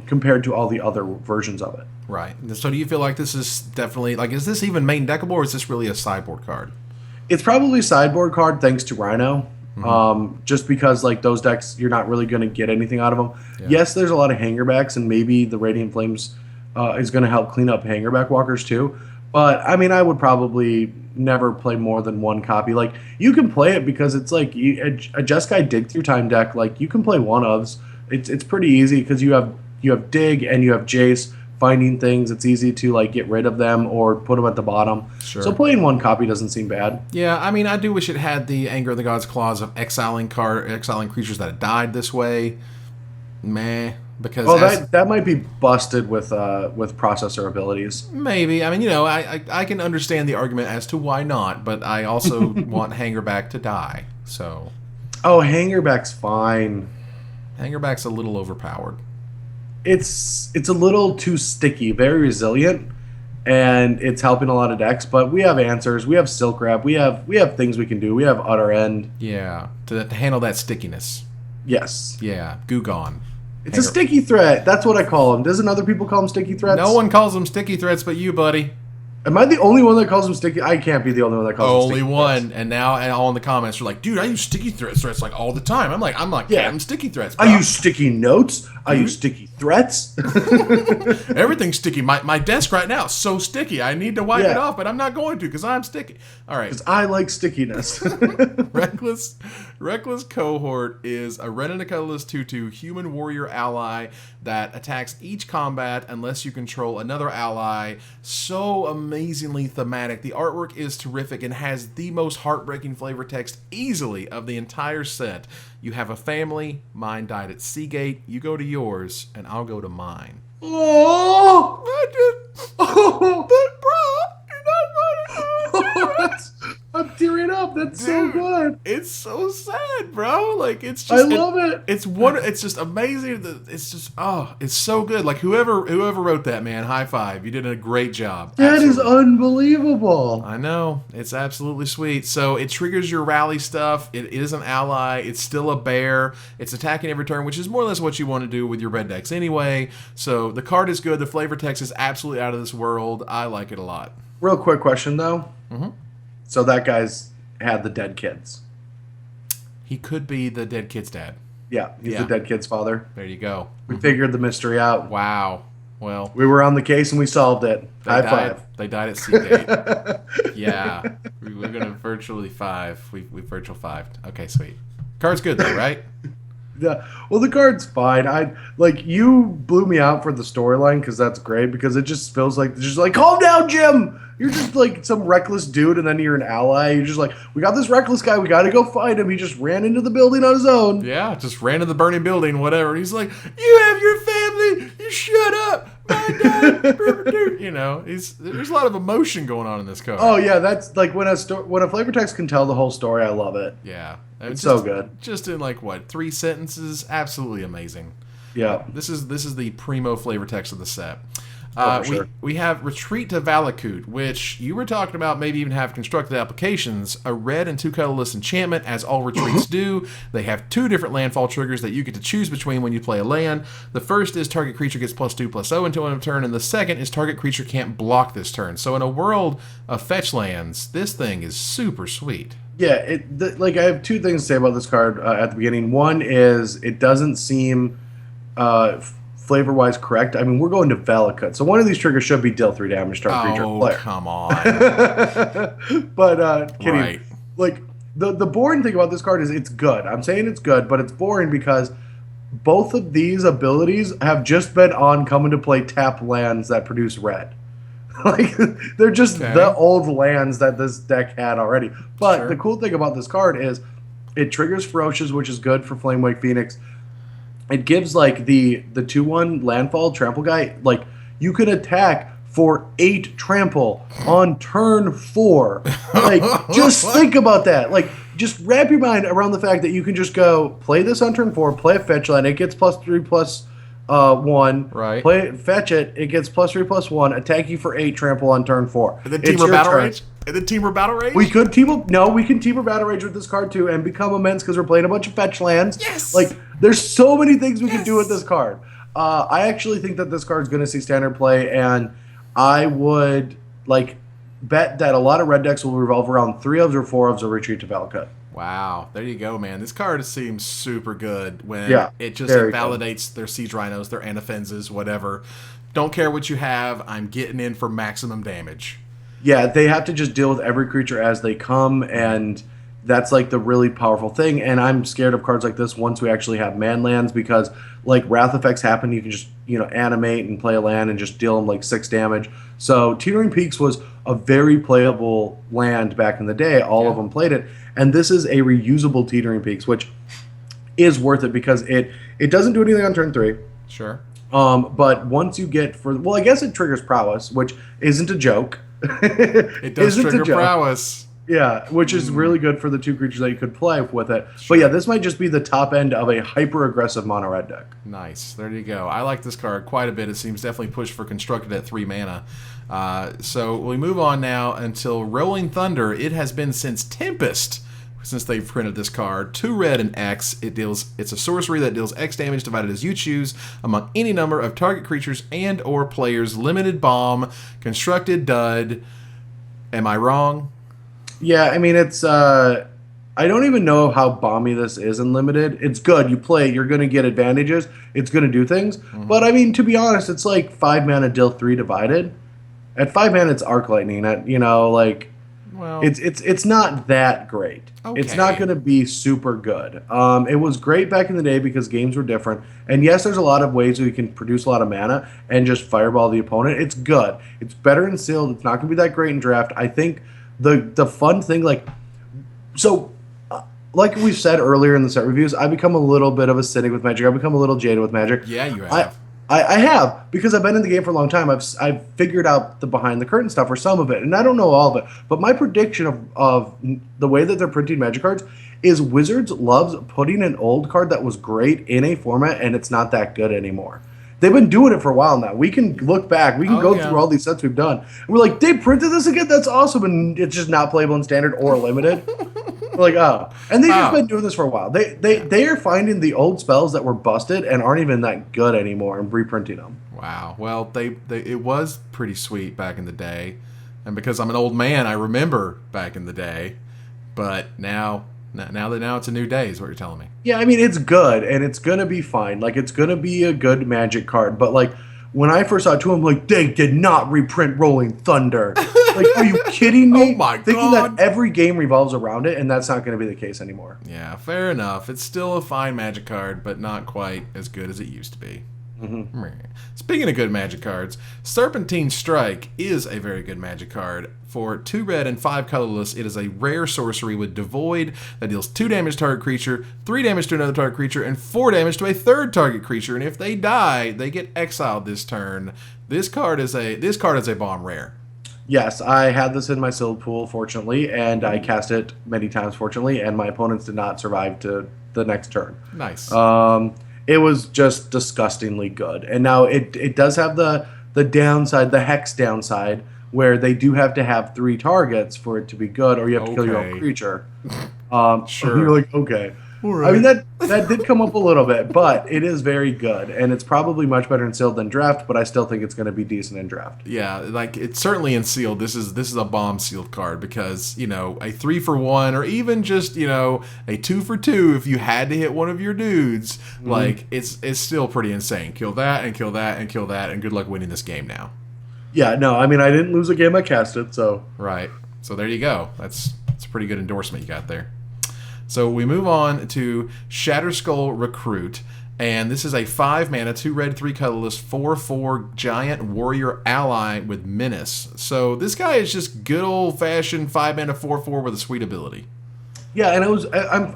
compared to all the other versions of it. Right. So do you feel like this is definitely is this even main deckable, or is this really a sideboard card? It's probably a sideboard card thanks to Rhino. Just because those decks, you're not really going to get anything out of them. Yeah. Yes, there's a lot of hangerbacks, and maybe the Radiant Flames is going to help clean up hangerback walkers too. But I mean, I would probably never play more than 1 copy. You can play it because it's a Jeskai Dig Through Time deck. You can play 1/ofs. It's pretty easy because you have Dig and you have Jace finding things. It's easy to get rid of them or put them at the bottom. Sure. So playing 1 copy doesn't seem bad. Yeah, I mean, I do wish it had the Anger of the Gods clause of exiling creatures that had died this way. Meh. Because that might be busted with processor abilities. Maybe. I mean, I can understand the argument as to why not, but I also want Hangerback to die. So. Oh, Hangerback's fine. Hangerback's a little overpowered. It's a little too sticky, very resilient, and it's helping a lot of decks. But we have answers. We have Silk Wrap. We have things we can do. We have Utter End. Yeah, to handle that stickiness. Yes. Yeah, Goo Gone. It's a sticky threat. That's what I call them. Doesn't other people call them sticky threats? No one calls them sticky threats but you, buddy. Am I the only one that calls them sticky? I can't be the only one that calls them sticky threats. Only one. And now all in the comments are like, dude, I use sticky threats all the time. I'm like, yeah, I'm sticky threats, bro. I use sticky notes. I use sticky threats. Everything's sticky. My desk right now is so sticky. I need to wipe it off, but I'm not going to because I'm sticky. All right. Because I like stickiness. Reckless Cohort is a red and a colorless 2/2 human warrior ally that attacks each combat unless you control another ally. So amazingly thematic. The artwork is terrific and has the most heartbreaking flavor text easily of the entire set. You have a family. Mine died at Seagate. You go to yours, and I'll go to mine. Oh! I did. Oh! But, bro, you're not going to I'm tearing up. That's so good. It's so sad, bro. It's just I love it. It's just amazing. It's just it's so good. Whoever wrote that, man, high five. You did a great job. That is unbelievable. I know. It's absolutely sweet. So it triggers your rally stuff. It is an ally. It's still a bear. It's attacking every turn, which is more or less what you want to do with your red decks anyway. So the card is good. The flavor text is absolutely out of this world. I like it a lot. Real quick question though. Mm-hmm. So that guy's had the dead kids. He could be the dead kid's dad. Yeah, he's the dead kid's father. There you go. We figured the mystery out. Wow. Well, we were on the case and we solved it. High five. They died at Seagate. Yeah. We're going to virtually 5. We virtual 5. Okay, sweet. Card's good, though, right? Yeah. Well, the card's fine. You blew me out for the storyline because that's great because it just feels like calm down, Jim. You're just like some reckless dude, and then you're an ally. You're just like, we got this reckless guy. We got to go find him. He just ran into the building on his own. Yeah, just ran into the burning building, whatever. He's like, you have your family. You shut up. My dad. There's a lot of emotion going on in this card. Oh yeah, that's like when a flavor text can tell the whole story. I love it. Yeah, it's so good. Just in 3 sentences, absolutely amazing. Yeah, this is the primo flavor text of the set. Sure. We have Retreat to Valakut, which you were talking about maybe even have constructed applications. A red and 2 colorless enchantment, as all retreats do. They have 2 different landfall triggers that you get to choose between when you play a land. The first is target creature gets +2/+0 until end of turn, and the second is target creature can't block this turn. So in a world of fetch lands, this thing is super sweet. Yeah, I have 2 things to say about this card at the beginning. One is it doesn't seem flavor-wise correct. I mean, we're going to Valakut, so one of these triggers should be deal 3 damage to our creature player. Oh, come on. But kidding. Right. Like the boring thing about this card is it's good. I'm saying it's good, but it's boring because both of these abilities have just been on coming to play tap lands that produce red. They're just the old lands that this deck had already. But the cool thing about this card is it triggers Ferocious, which is good for Flamewake Phoenix. It gives the 2/1 landfall trample guy, you can attack for 8 trample on turn 4. Just think about that. Just wrap your mind around the fact that you can just go play this on turn 4, play a fetch land, it gets +3/+1. Right. Fetch it, it gets +3/+1, attack you for 8 trample on turn 4. And then Temur Battle Rage? And then Temur Battle Rage? We could we can Temur Battle Rage with this card too and become immense because we're playing a bunch of fetch lands. Yes! There's so many things we can do with this card. I actually think that this card is going to see standard play, and I would bet that a lot of red decks will revolve around 3 ofs or 4 ofs or Retreat to Valakut. Wow, there you go, man. This card seems super good when it just validates their Siege Rhinos, their Anafenzes, whatever. Don't care what you have, I'm getting in for maximum damage. Yeah, they have to just deal with every creature as they come, and that's the really powerful thing. And I'm scared of cards like this once we actually have man lands because wrath effects happen, you can just animate and play a land and just deal them 6 damage. So Teetering Peaks was a very playable land back in the day. All of them played it, and this is a reusable Teetering Peaks, which is worth it because it doesn't do anything on turn 3. Sure. But once you get I guess it triggers Prowess, which isn't a joke. It does trigger Prowess. Yeah, which is really good for the 2 creatures that you could play with it. Sure. But yeah, this might just be the top end of a hyper-aggressive mono-red deck. Nice. There you go. I like this card quite a bit. It seems definitely pushed for constructed at 3 mana. So we move on now until Rolling Thunder. It has been since Tempest since they've printed this card. 2 red and X. It's a sorcery that deals X damage divided as you choose among any number of target creatures and or players. Limited bomb. Constructed dud. Am I wrong? Yeah, I mean, it's... I don't even know how bomby this is in Limited. It's good. You play, you're going to get advantages. It's going to do things. Mm-hmm. But, I mean, to be honest, it's 5 mana deal 3 divided. At 5 mana, it's Arc Lightning. It's not that great. Okay. It's not going to be super good. It was great back in the day because games were different. And yes, there's a lot of ways we can produce a lot of mana and just fireball the opponent. It's good. It's better in sealed. It's not going to be that great in draft. I think the fun thing, like we said earlier in the set reviews, I become a little bit of a cynic with Magic. I've become a little jaded with Magic. Yeah, you have. I have, because I've been in the game for a long time. I've figured out the behind the curtain stuff, or some of it, and I don't know all of it. But my prediction of the way that they're printing Magic cards is Wizards loves putting an old card that was great in a format, and it's not that good anymore. They've been doing it for a while now. We can look back. We can go through all these sets we've done. And we're like, they printed this again? That's awesome. And it's just not playable in Standard or Limited. We're like, oh. And they've just been doing this for a while. They are finding the old spells that were busted and aren't even that good anymore and reprinting them. Wow. Well, it was pretty sweet back in the day. And because I'm an old man, I remember back in the day. But now it's a new day is what you're telling me. Yeah, I mean, it's good, and it's going to be fine. Like, it's going to be a good Magic card. But, like, when I first saw it too, I'm like, they did not reprint Rolling Thunder. Like, are you kidding me? Oh my Thinking God. that every game revolves around it, and that's not going to be the case anymore. Yeah, fair enough. It's still a fine Magic card, but not quite as good as it used to be. Mm-hmm. Speaking of good Magic cards, Serpentine Strike is a very good Magic card. For 2 red and 5 colorless, it is a rare sorcery with Devoid that deals 2 damage to target creature, 3 damage to another target creature, and 4 damage to a third target creature. And if they die, they get exiled this turn. This card is a bomb rare. Yes, I had this in my sealed pool, fortunately, and I cast it many times, fortunately, and my opponents did not survive to the next turn. Nice. It was just disgustingly good. And now it does have the downside, the hex downside, where they do have to have 3 targets for it to be good, or you have to kill your own creature. Sure. You're like, okay. Right. I mean, that did come up a little bit, but it is very good, and it's probably much better in sealed than draft, but I still think it's going to be decent in draft. Yeah, like it's certainly in sealed. This is a bomb sealed card because, you know, a 3 for 1 or even just, you know, a 2 for 2 if you had to hit one of your dudes, like it's still pretty insane. Kill that and kill that and kill that, and good luck winning this game now. Yeah, no, I mean, I didn't lose a game I cast it, so. Right. So there you go. That's a pretty good endorsement you got there. So we move on to Shatterskull Recruit, and this is a 5 mana, 2 red, 3 colorless, 4/4 giant warrior ally with menace. So this guy is just good old fashioned 5 mana 4/4 with a sweet ability. Yeah, and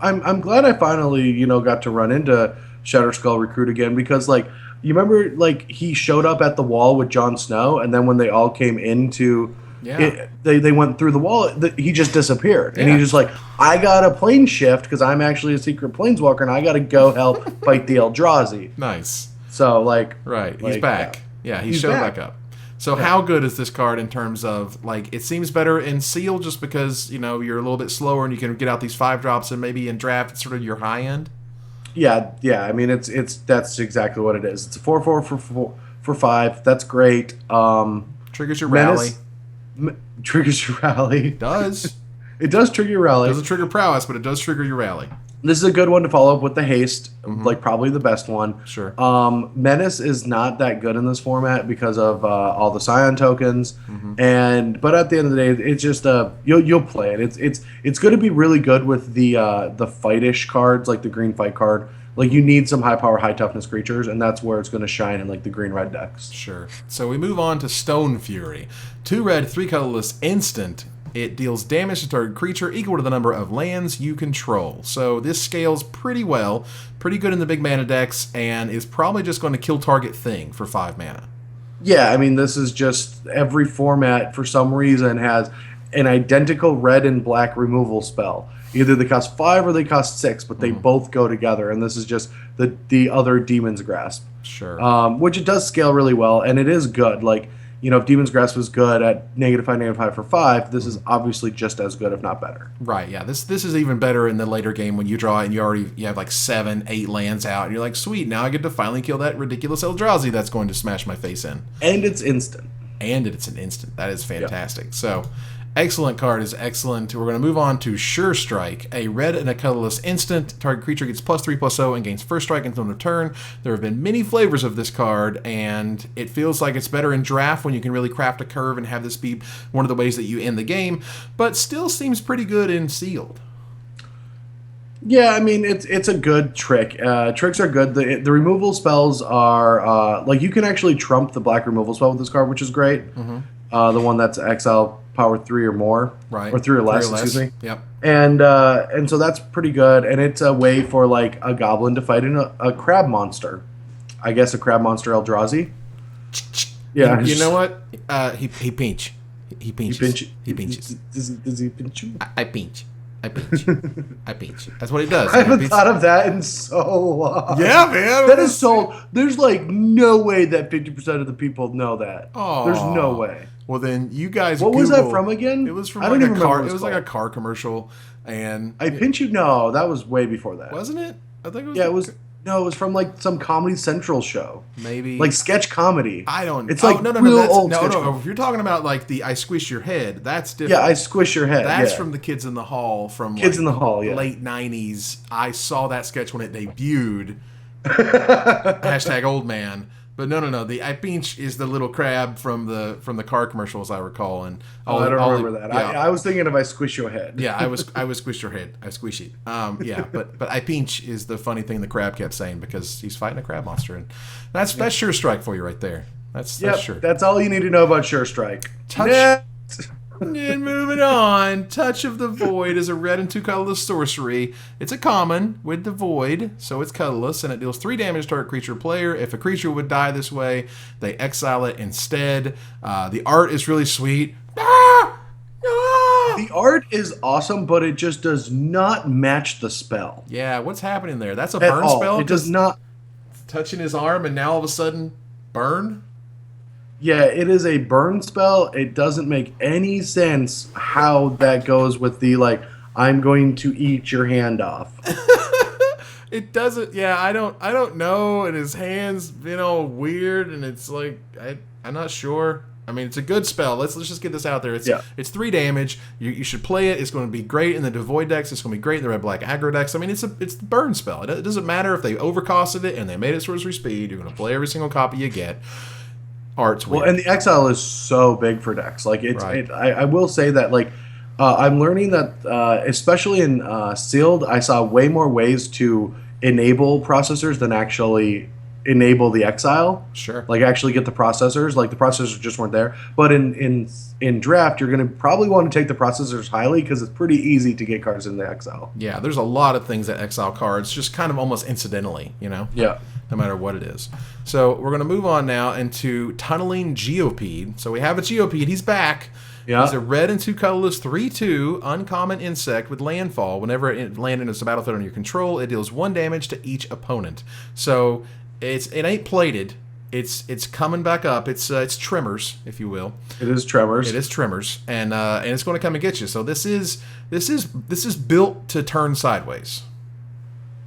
I'm glad I finally, you know, got to run into Shatterskull Recruit again, because like you remember like he showed up at the wall with Jon Snow, and then when they all came into they went through the wall. He just disappeared, and he just like, I got a plane shift because I'm actually a secret planeswalker, and I got to go help fight the Eldrazi. Nice. So like, he's back. Yeah, he showed back up. So how good is this card in terms of like? It seems better in seal just because you know you're a little bit slower and you can get out these 5 drops, and maybe in draft it's sort of your high end. Yeah. I mean, that's exactly what it is. It's a 4/4 for 5. That's great. Triggers your rally. Triggers your rally. It does. It does trigger your rally. It doesn't trigger prowess, but it does trigger your rally. This is a good one to follow up with the haste, like probably the best one. Sure. Menace is not that good in this format because of all the Scion tokens, but at the end of the day, it's just you'll play it. It's going to be really good with the fightish cards, like the green fight card. Like you need some high power, high toughness creatures, and that's where it's going to shine in like the green red decks. Sure. So we move on to Stone Fury, 2 red, 3 colorless instant. It deals damage to target creature equal to the number of lands you control. So this scales pretty well, pretty good in the big mana decks, and is probably just going to kill target thing for 5 mana. Yeah, I mean, this is just every format for some reason has an identical red and black removal spell. Either they cost 5 or they cost 6, but they both go together, and this is just the other Demon's Grasp. Sure. Which it does scale really well, and it is good. Like, you know, if Demon's Grasp was good at -5 for 5, this is obviously just as good, if not better. Right, yeah. This is even better in the later game when you draw it and you have like 7, 8 lands out, and you're like, sweet, now I get to finally kill that ridiculous Eldrazi that's going to smash my face in. And it's instant. That is fantastic. Yep. So, excellent card is excellent. We're going to move on to Sure Strike, a red and a colorless instant. Target creature gets +3/+0 and gains first strike until end of turn. There have been many flavors of this card, and it feels like it's better in draft when you can really craft a curve and have this be one of the ways that you end the game, but still seems pretty good in sealed. Yeah, I mean, it's a good trick. Tricks are good. The removal spells are, like, you can actually trump the black removal spell with this card, which is great. The one that's exile power 3 or more. Right. Or 3 or less, excuse me. Yep. And so that's pretty good, and it's a way for, like, a goblin to fight a crab monster. I guess a crab monster Eldrazi. Yeah. You know what? He pinch. He pinches. He pinches. Does he pinch you? I pinch. I pinch. That's what he does. I haven't thought of that in so long. Yeah, man. That is so... There's, like, no way that 50% of the people know that. Oh. There's no way. Well, then you guys What was that from again? It was from I don't like even a car. remember It was like a car commercial, and I pinch you. No, that was way before that. Wasn't it? I think it was. Yeah, it was. No, it was from like some Comedy Central show. Maybe like sketch comedy. I don't. It's like no. old No. If you're talking about like the I squish your head, that's different. Yeah, I squish your head. That's from the Kids in the Hall from Kids in the Hall. Yeah, late '90s. I saw that sketch when it debuted. # old man. But no. The I Pinch is the little crab from the car commercial, as I recall. And I don't remember that. Yeah. I was thinking if I squish your head. Yeah, I was squish your head. I squish it. Yeah, but I Pinch is the funny thing the crab kept saying because he's fighting a crab monster, and that's Sure Strike for you right there. That's sure. That's all you need to know about Sure Strike. And moving on, Touch of the Void is a red and 2 colorless sorcery. It's a common with the Void, so it's colorless, and it deals 3 damage to target creature or player. If a creature would die this way, they exile it instead. The art is really sweet. The art is awesome, but it just does not match the spell. Yeah, what's happening there? That's a burn spell? It does not. Touching his arm, and now all of a sudden, burn? Yeah, it is a burn spell. It doesn't make any sense how that goes with the, I'm going to eat your hand off. It doesn't. Yeah, I don't know. And his hands, weird, and it's like I'm not sure. I mean, it's a good spell. Let's just get this out there. It's 3 damage. You should play it. It's going to be great in the Devoid decks. It's going to be great in the red black aggro decks. I mean, it's the burn spell. It doesn't matter if they overcosted it and they made it sorcery speed. You're going to play every single copy you get. Art's weird. Well, and the exile is so big for decks. I will say that I'm learning that especially in sealed, I saw way more ways to enable processors than actually enable the exile. Sure. Actually get the processors. The processors just weren't there. But in draft, you're going to probably want to take the processors highly because it's pretty easy to get cards in the exile. Yeah, there's a lot of things that exile cards just kind of almost incidentally, Yeah. No matter what it is. So we're going to move on now into Tunneling Geopede. So we have a Geopede. He's back. Yeah. He's a red and 2 colorless 3/2 uncommon insect with landfall. Whenever it lands in a battlefield under your control, it deals 1 damage to each opponent. So it ain't plated. It's coming back up. It's Tremors, if you will. It is Tremors. It is Tremors, and it's going to come and get you. So this is built to turn sideways.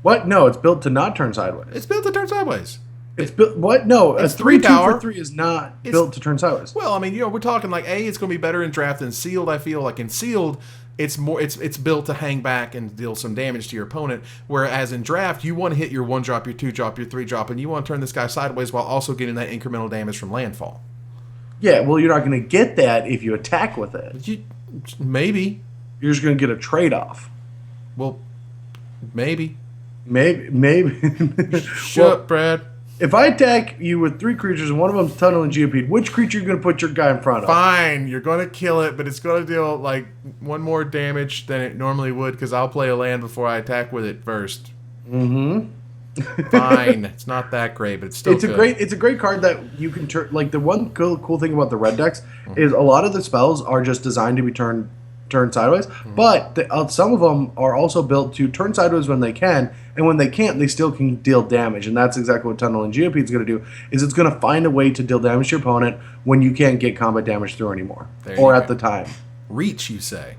What? No, it's built to not turn sideways. It's built to turn sideways. It's built. What? No, it's a 3/2 power. for 3 is not built to turn sideways. Well, I mean, we're talking it's going to be better in draft than sealed. I feel like in sealed, it's more. It's built to hang back and deal some damage to your opponent. Whereas in draft, you want to hit your 1-drop, your 2-drop, your 3-drop, and you want to turn this guy sideways while also getting that incremental damage from landfall. Yeah, well, you're not going to get that if you attack with it. Maybe you're just going to get a trade-off. Well, maybe. Shut up, Brad. If I attack you with 3 creatures and one of them's Tunneling Geopede, which creature are you going to put your guy in front of? Fine, you're going to kill it, but it's going to deal 1 more damage than it normally would because I'll play a land before I attack with it first. Mm-hmm. Fine, it's not that great, but it's still good. It's a great card that you can turn. The one cool thing about the red decks is a lot of the spells are just designed to be turned sideways, but some of them are also built to turn sideways when they can, and when they can't, they still can deal damage, and that's exactly what Tunneling Geopede is going to do, is it's going to find a way to deal damage to your opponent when you can't get combat damage through anymore, or at the time. Reach, you say?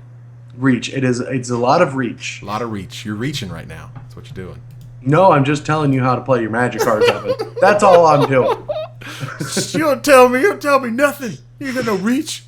Reach. It's a lot of reach. A lot of reach. You're reaching right now. That's what you're doing. No, I'm just telling you how to play your Magic cards, Evan. That's all I'm doing. You don't tell me nothing. You ain't got no reach.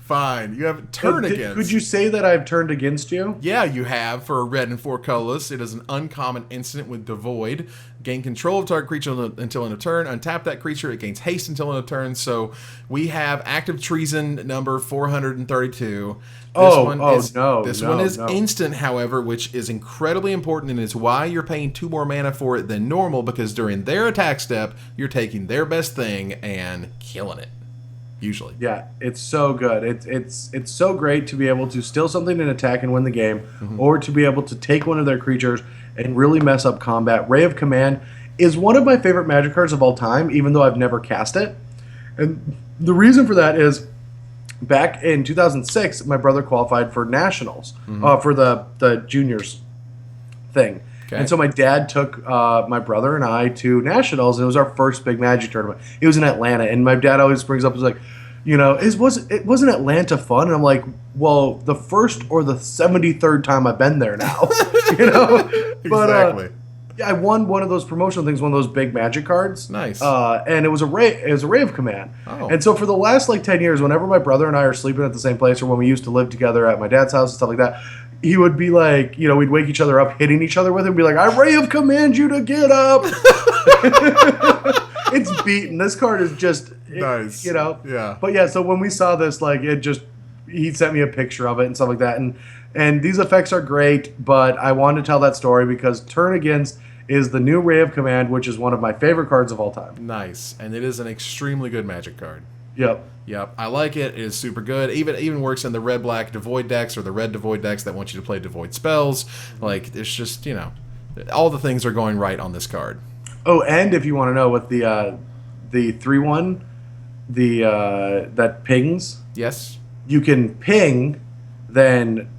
Fine, you have turn against. Could you say that I've turned against you? Yeah, you have for a red and 4 colorless. It is an uncommon instant with Devoid. Gain control of target creature until end of turn. Untap that creature. It gains haste until end of turn. So we have active treason number 432. This one is instant, however, which is incredibly important, and is why you're paying 2 more mana for it than normal, because during their attack step, you're taking their best thing and killing it. Usually. Yeah, it's so good. It's so great to be able to steal something in attack and win the game, or to be able to take one of their creatures and really mess up combat. Ray of Command is one of my favorite Magic cards of all time, even though I've never cast it. And the reason for that is, back in 2006, my brother qualified for Nationals, for the juniors thing. Okay. And so my dad took my brother and I to Nationals, and it was our first big Magic tournament. It was in Atlanta, and my dad always brings up, it wasn't Atlanta fun? And I'm like, well, the first or the 73rd time I've been there now, Exactly. Yeah, I won one of those promotional things, one of those big Magic cards. Nice. And it was a Ray of Command. Oh. And so for the last 10 years, whenever my brother and I are sleeping at the same place, or when we used to live together at my dad's house and stuff like that, he would be like, we'd wake each other up, hitting each other with him, be like, I Ray of Command you to get up. it's beaten. This card is just nice. Yeah. But yeah, so when we saw this, like he sent me a picture of it and stuff like that, and these effects are great. But I wanted to tell that story because Turn Against is the new Ray of Command, which is one of my favorite cards of all time. Nice, and it is an extremely good Magic card. Yep, I like it. It is super good. Even works in the red-black Devoid decks or the red Devoid decks that want you to play Devoid spells. Like, it's just, all the things are going right on this card. Oh, and if you want to know what the 3/1, that pings. Yes. You can ping, then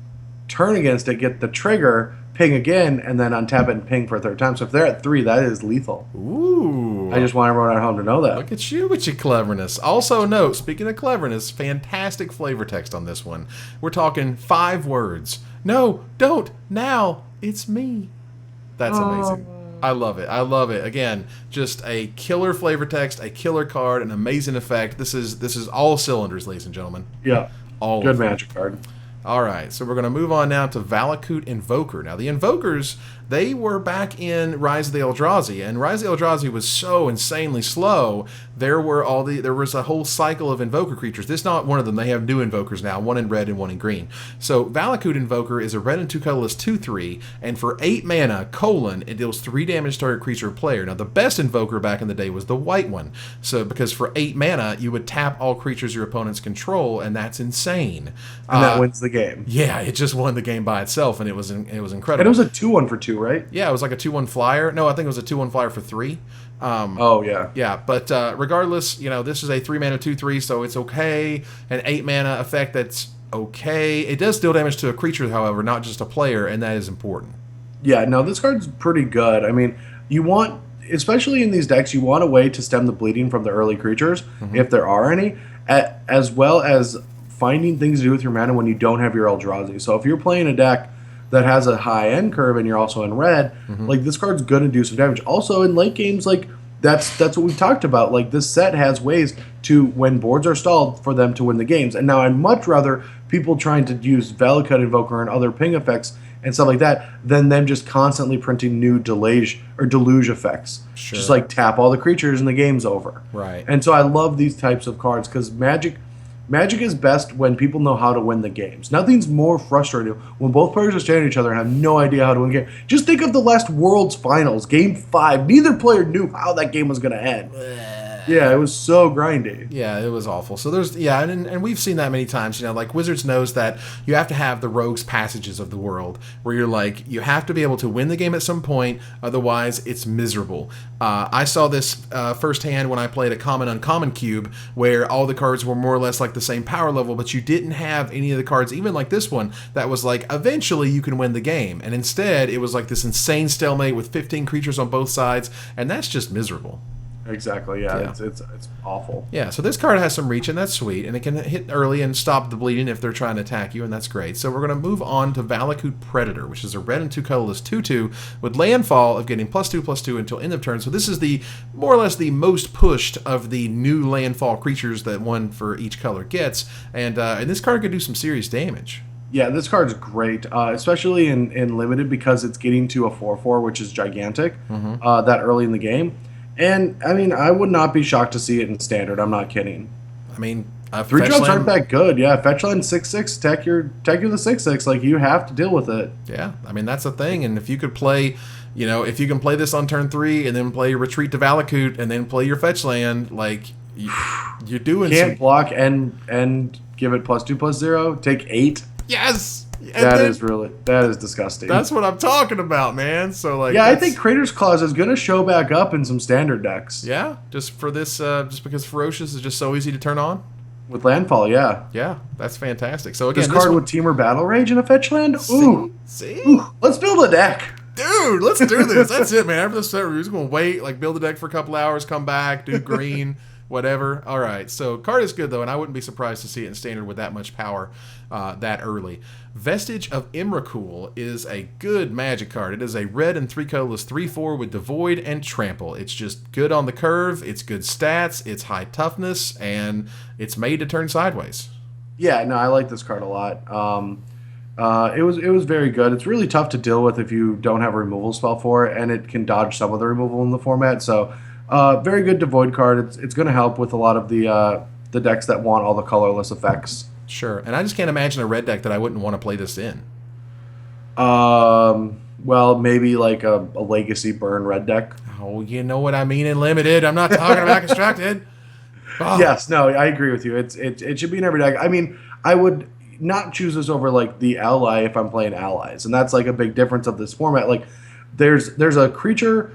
turn against it, get the trigger, ping again, and then untap it and ping for a third time. So if they're at 3, that is lethal. Ooh. I just want everyone at home to know that. Look at you with your cleverness. Also note, speaking of cleverness, fantastic flavor text on this one. We're talking 5 words. No, don't. Now, it's me. That's amazing. I love it. Again, just a killer flavor text, a killer card, an amazing effect. This is all cylinders, ladies and gentlemen. Yeah. All good Magic card. All right, so we're going to move on now to Valakut Invoker. Now, the Invokers, they were back in Rise of the Eldrazi, and Rise of the Eldrazi was so insanely slow. There was a whole cycle of Invoker creatures. This is not one of them. They have new Invokers now, one in red and one in green. So Valakut Invoker is a red and 2 colorless 2/3, and for 8 mana, it deals 3 damage to target creature or player. Now, the best Invoker back in the day was the white one. So, because for 8 mana, you would tap all creatures your opponents control, and that's insane. And that wins the game. Yeah, it just won the game by itself, and it was incredible. And it was a 2/1 for 2, right? Yeah, it was like a 2/1 flyer. No, I think it was a 2/1 flyer for 3. Yeah. Yeah, but regardless, this is a 3 mana 2/3, so it's okay. An 8 mana effect that's okay. It does deal damage to a creature, however, not just a player, and that is important. Yeah, no, this card's pretty good. I mean, you want, especially in these decks, you want a way to stem the bleeding from the early creatures, if there are any, as well as finding things to do with your mana when you don't have your Eldrazi. So if you're playing a deck that has a high end curve and you're also in red, like this card's going to do some damage. Also in late games, like that's what we talked about. Like this set has ways to, when boards are stalled, for them to win the games. And now I'd much rather people trying to use Valakut Invoker and other ping effects and stuff like that than them just constantly printing new deluge effects. Sure. Just like tap all the creatures and the game's over. Right. And so I love these types of cards because Magic is best when people know how to win the games. Nothing's more frustrating when both players are staring at each other and have no idea how to win the game. Just think of the last World's Finals, Game 5. Neither player knew how that game was going to end. Yeah, it was so grindy. Yeah, it was awful. So and we've seen that many times. Like Wizards knows that you have to have the Rogue's Passages of the world, where you're like, you have to be able to win the game at some point, otherwise it's miserable. I saw this firsthand when I played a common-uncommon cube, where all the cards were more or less like the same power level, but you didn't have any of the cards, even like this one, that was like, eventually you can win the game. And instead, it was like this insane stalemate with 15 creatures on both sides, and that's just miserable. Exactly, yeah. It's awful. Yeah, so this card has some reach, and that's sweet, and it can hit early and stop the bleeding if they're trying to attack you, and that's great. So we're going to move on to Valakut Predator, which is a red and 2 colorless 2/2 with landfall of getting +2/+2 until end of turn. So this is the more or less the most pushed of the new landfall creatures that one for each color gets, and this card could do some serious damage. Yeah, this card's great, especially in Limited, because it's getting to a 4/4, which is gigantic, that early in the game. And, I mean, I would not be shocked to see it in Standard. I'm not kidding. I mean, 3 drops aren't that good. Yeah, fetch land 6/6, tech you the 6/6. Like, you have to deal with it. Yeah, I mean, that's the thing. And if you could play, if you can play this on turn 3 and then play Retreat to Valakut and then play your fetch land, like, you're doing Can't block and give it +2/+0. Take 8. Yes! That is disgusting. That's what I'm talking about, man. So like, yeah, I think Crater's Claws is going to show back up in some Standard decks. Yeah, just for this, just because Ferocious is just so easy to turn on. With Landfall, yeah. Yeah, that's fantastic. So again, this card with Teamer Battle Rage and a fetch land? Ooh. See? Ooh, let's build a deck. Dude, let's do this. That's it, man. After this set, we're just going to wait, like build a deck for a couple hours, come back, do green, whatever. All right, so card is good, though, and I wouldn't be surprised to see it in Standard with that much power that early. Vestige of Emrakul is a good Magic card. It is a red and 3 colorless 3/4 with Devoid and Trample. It's just good on the curve, it's good stats, it's high toughness, and it's made to turn sideways. Yeah, no, I like this card a lot. It was very good. It's really tough to deal with if you don't have a removal spell for it, and it can dodge some of the removal in the format. So Very good Devoid card. It's going to help with a lot of the decks that want all the colorless effects. Sure, and I just can't imagine a red deck that I wouldn't want to play this in. Well, maybe like a Legacy Burn red deck. Oh, you know what I mean in Limited. I'm not talking about Constructed. Oh. Yes, no, I agree with you. It should be in every deck. I mean, I would not choose this over like the Ally if I'm playing Allies, and that's like a big difference of this format. Like, there's a creature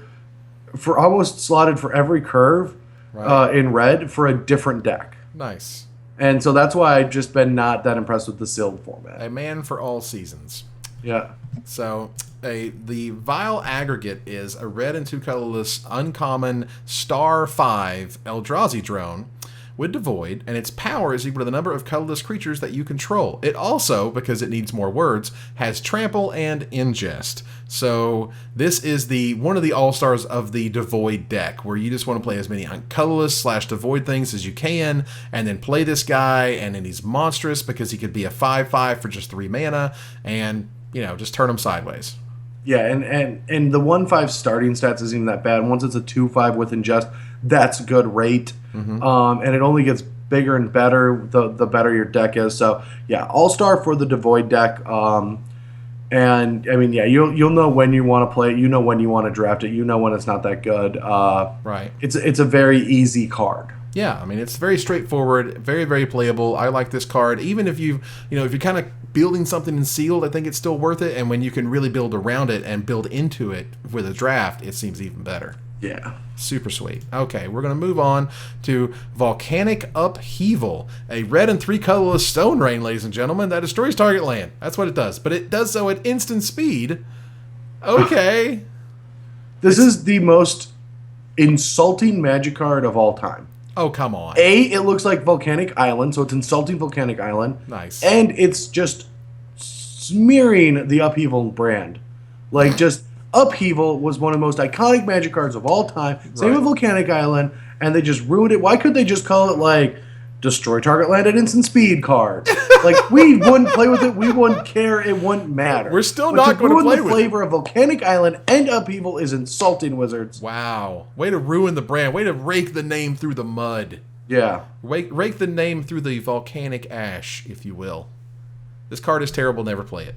for almost slotted for every curve in red for a different deck. Nice. And so that's why I've just been not that impressed with the sealed format. A man for all seasons. Yeah. So the Vile Aggregate is a red and 2 colorless uncommon star 5 Eldrazi drone with Devoid, and its power is equal to the number of colorless creatures that you control. It also, because it needs more words, has Trample and Ingest. So this is one of the all-stars of the Devoid deck, where you just want to play as many colorless / Devoid things as you can, and then play this guy, and then he's monstrous because he could be a 5/5 for just 3 mana, and, just turn him sideways. Yeah, and the 1/5 starting stats isn't even that bad. Once it's a 2/5 with Ingest, that's good rate. Mm-hmm. And it only gets bigger and better the better your deck is. So yeah, all-star for the Devoid deck. And I mean, yeah, you'll know when you want to play it. You know when you want to draft it. You know when it's not that good. Right. It's a very easy card. Yeah, I mean, it's very straightforward, very, very playable. I like this card. Even if if you're kind of building something in sealed, I think it's still worth it. And when you can really build around it and build into it with a draft, it seems even better. Yeah. Super sweet. Okay, we're going to move on to Volcanic Upheaval, a red and 3 colorless stone rain, ladies and gentlemen, that destroys target land. That's what it does. But it does so at instant speed. Okay. This is the most insulting Magic card of all time. Oh, come on. It looks like Volcanic Island, so it's insulting Volcanic Island. Nice. And it's just smearing the Upheaval brand. Like, just Upheaval was one of the most iconic Magic cards of all time. Same with Volcanic Island, and they just ruined it. Why couldn't they just call it, like, Destroy Target Land at Instant Speed card? Like, we wouldn't play with it. We wouldn't care. It wouldn't matter. We're still not going to play with it. The flavor of Volcanic Island and Upheaval is insulting, Wizards. Wow. Way to ruin the brand. Way to rake the name through the mud. Yeah. Rake the name through the volcanic ash, if you will. This card is terrible. Never play it.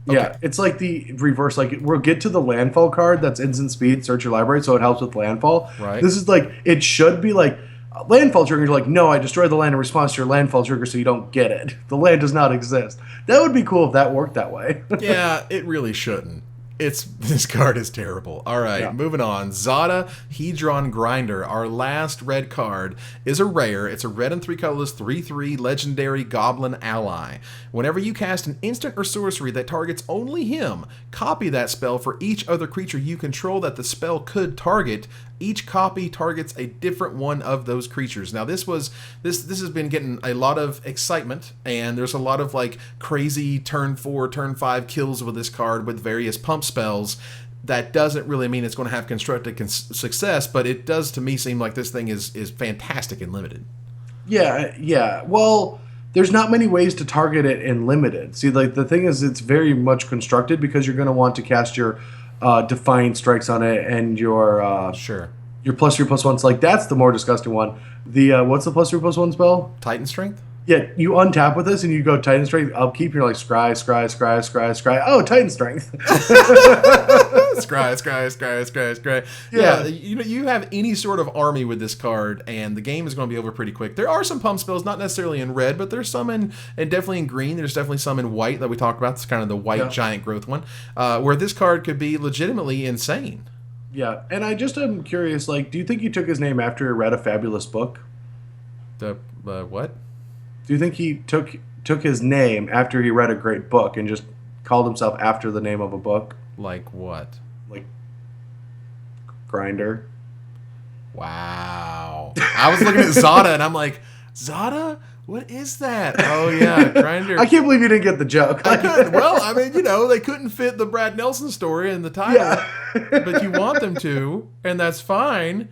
Okay. Yeah, it's like the reverse. Like, we'll get to the landfall card that's instant speed, search your library, so it helps with landfall. Right. This is like, it should be like, landfall trigger, you're like, no, I destroy the land in response to your landfall trigger, so you don't get it. The land does not exist. That would be cool if that worked that way. Yeah, it really shouldn't. This card is terrible. All right, Moving on. Zada, Hedron Grinder, our last red card, is a rare. It's a red and 3 colorless 3/3 legendary goblin ally. Whenever you cast an instant or sorcery that targets only him, copy that spell for each other creature you control that the spell could target. Each copy targets a different one of those creatures. Now, this has been getting a lot of excitement, and there's a lot of like crazy turn 4, turn 5 kills with this card with various pump spells. That doesn't really mean it's going to have constructed success, but it does to me seem like this thing is fantastic and limited. Yeah. Well, there's not many ways to target it in limited. See, like the thing is, it's very much constructed because you're going to want to cast your Defiant Strikes on it and your your +3/+1s. Like, that's the more disgusting one. The what's the +3/+1 spell? Titan Strength. Yeah, you untap with this and you go Titan Strength, upkeep, you're like scry. Oh, Titan Strength. Scry. Yeah, you have any sort of army with this card, and the game is going to be over pretty quick. There are some pump spells, not necessarily in red, but there's some and definitely in green. There's definitely some in white that we talked about. It's kind of the white giant growth one, where this card could be legitimately insane. Yeah, and I just am curious, like, do you think he took his name after he read a fabulous book? The what? Do you think he took his name after he read a great book and just called himself after the name of a book? Like what? Like Grinder. Wow. I was looking at Zada and I'm like, Zada? What is that? Oh, yeah, Grinder. I can't believe you didn't get the joke. Well, I mean, they couldn't fit the Brad Nelson story in the title, but you want them to, and that's fine,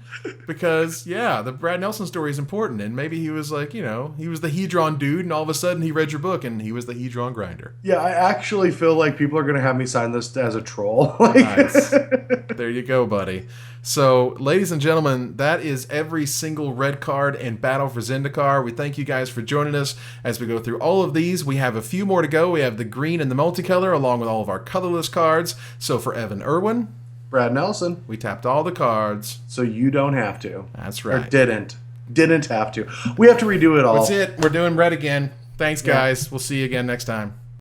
because, the Brad Nelson story is important, and maybe he was like, he was the Hedron dude, and all of a sudden he read your book, and he was the Hedron Grinder. Yeah, I actually feel like people are going to have me sign this as a troll. Nice. There you go, buddy. So, ladies and gentlemen, that is every single red card in Battle for Zendikar. We thank you guys for joining us as we go through all of these. We have a few more to go. We have the green and the multicolor along with all of our colorless cards. So for Evan Irwin, Brad Nelson, we tapped all the cards. So you don't have to. That's right. Or didn't have to. We have to redo it all. That's it. We're doing red again. Thanks, guys. We'll see you again next time.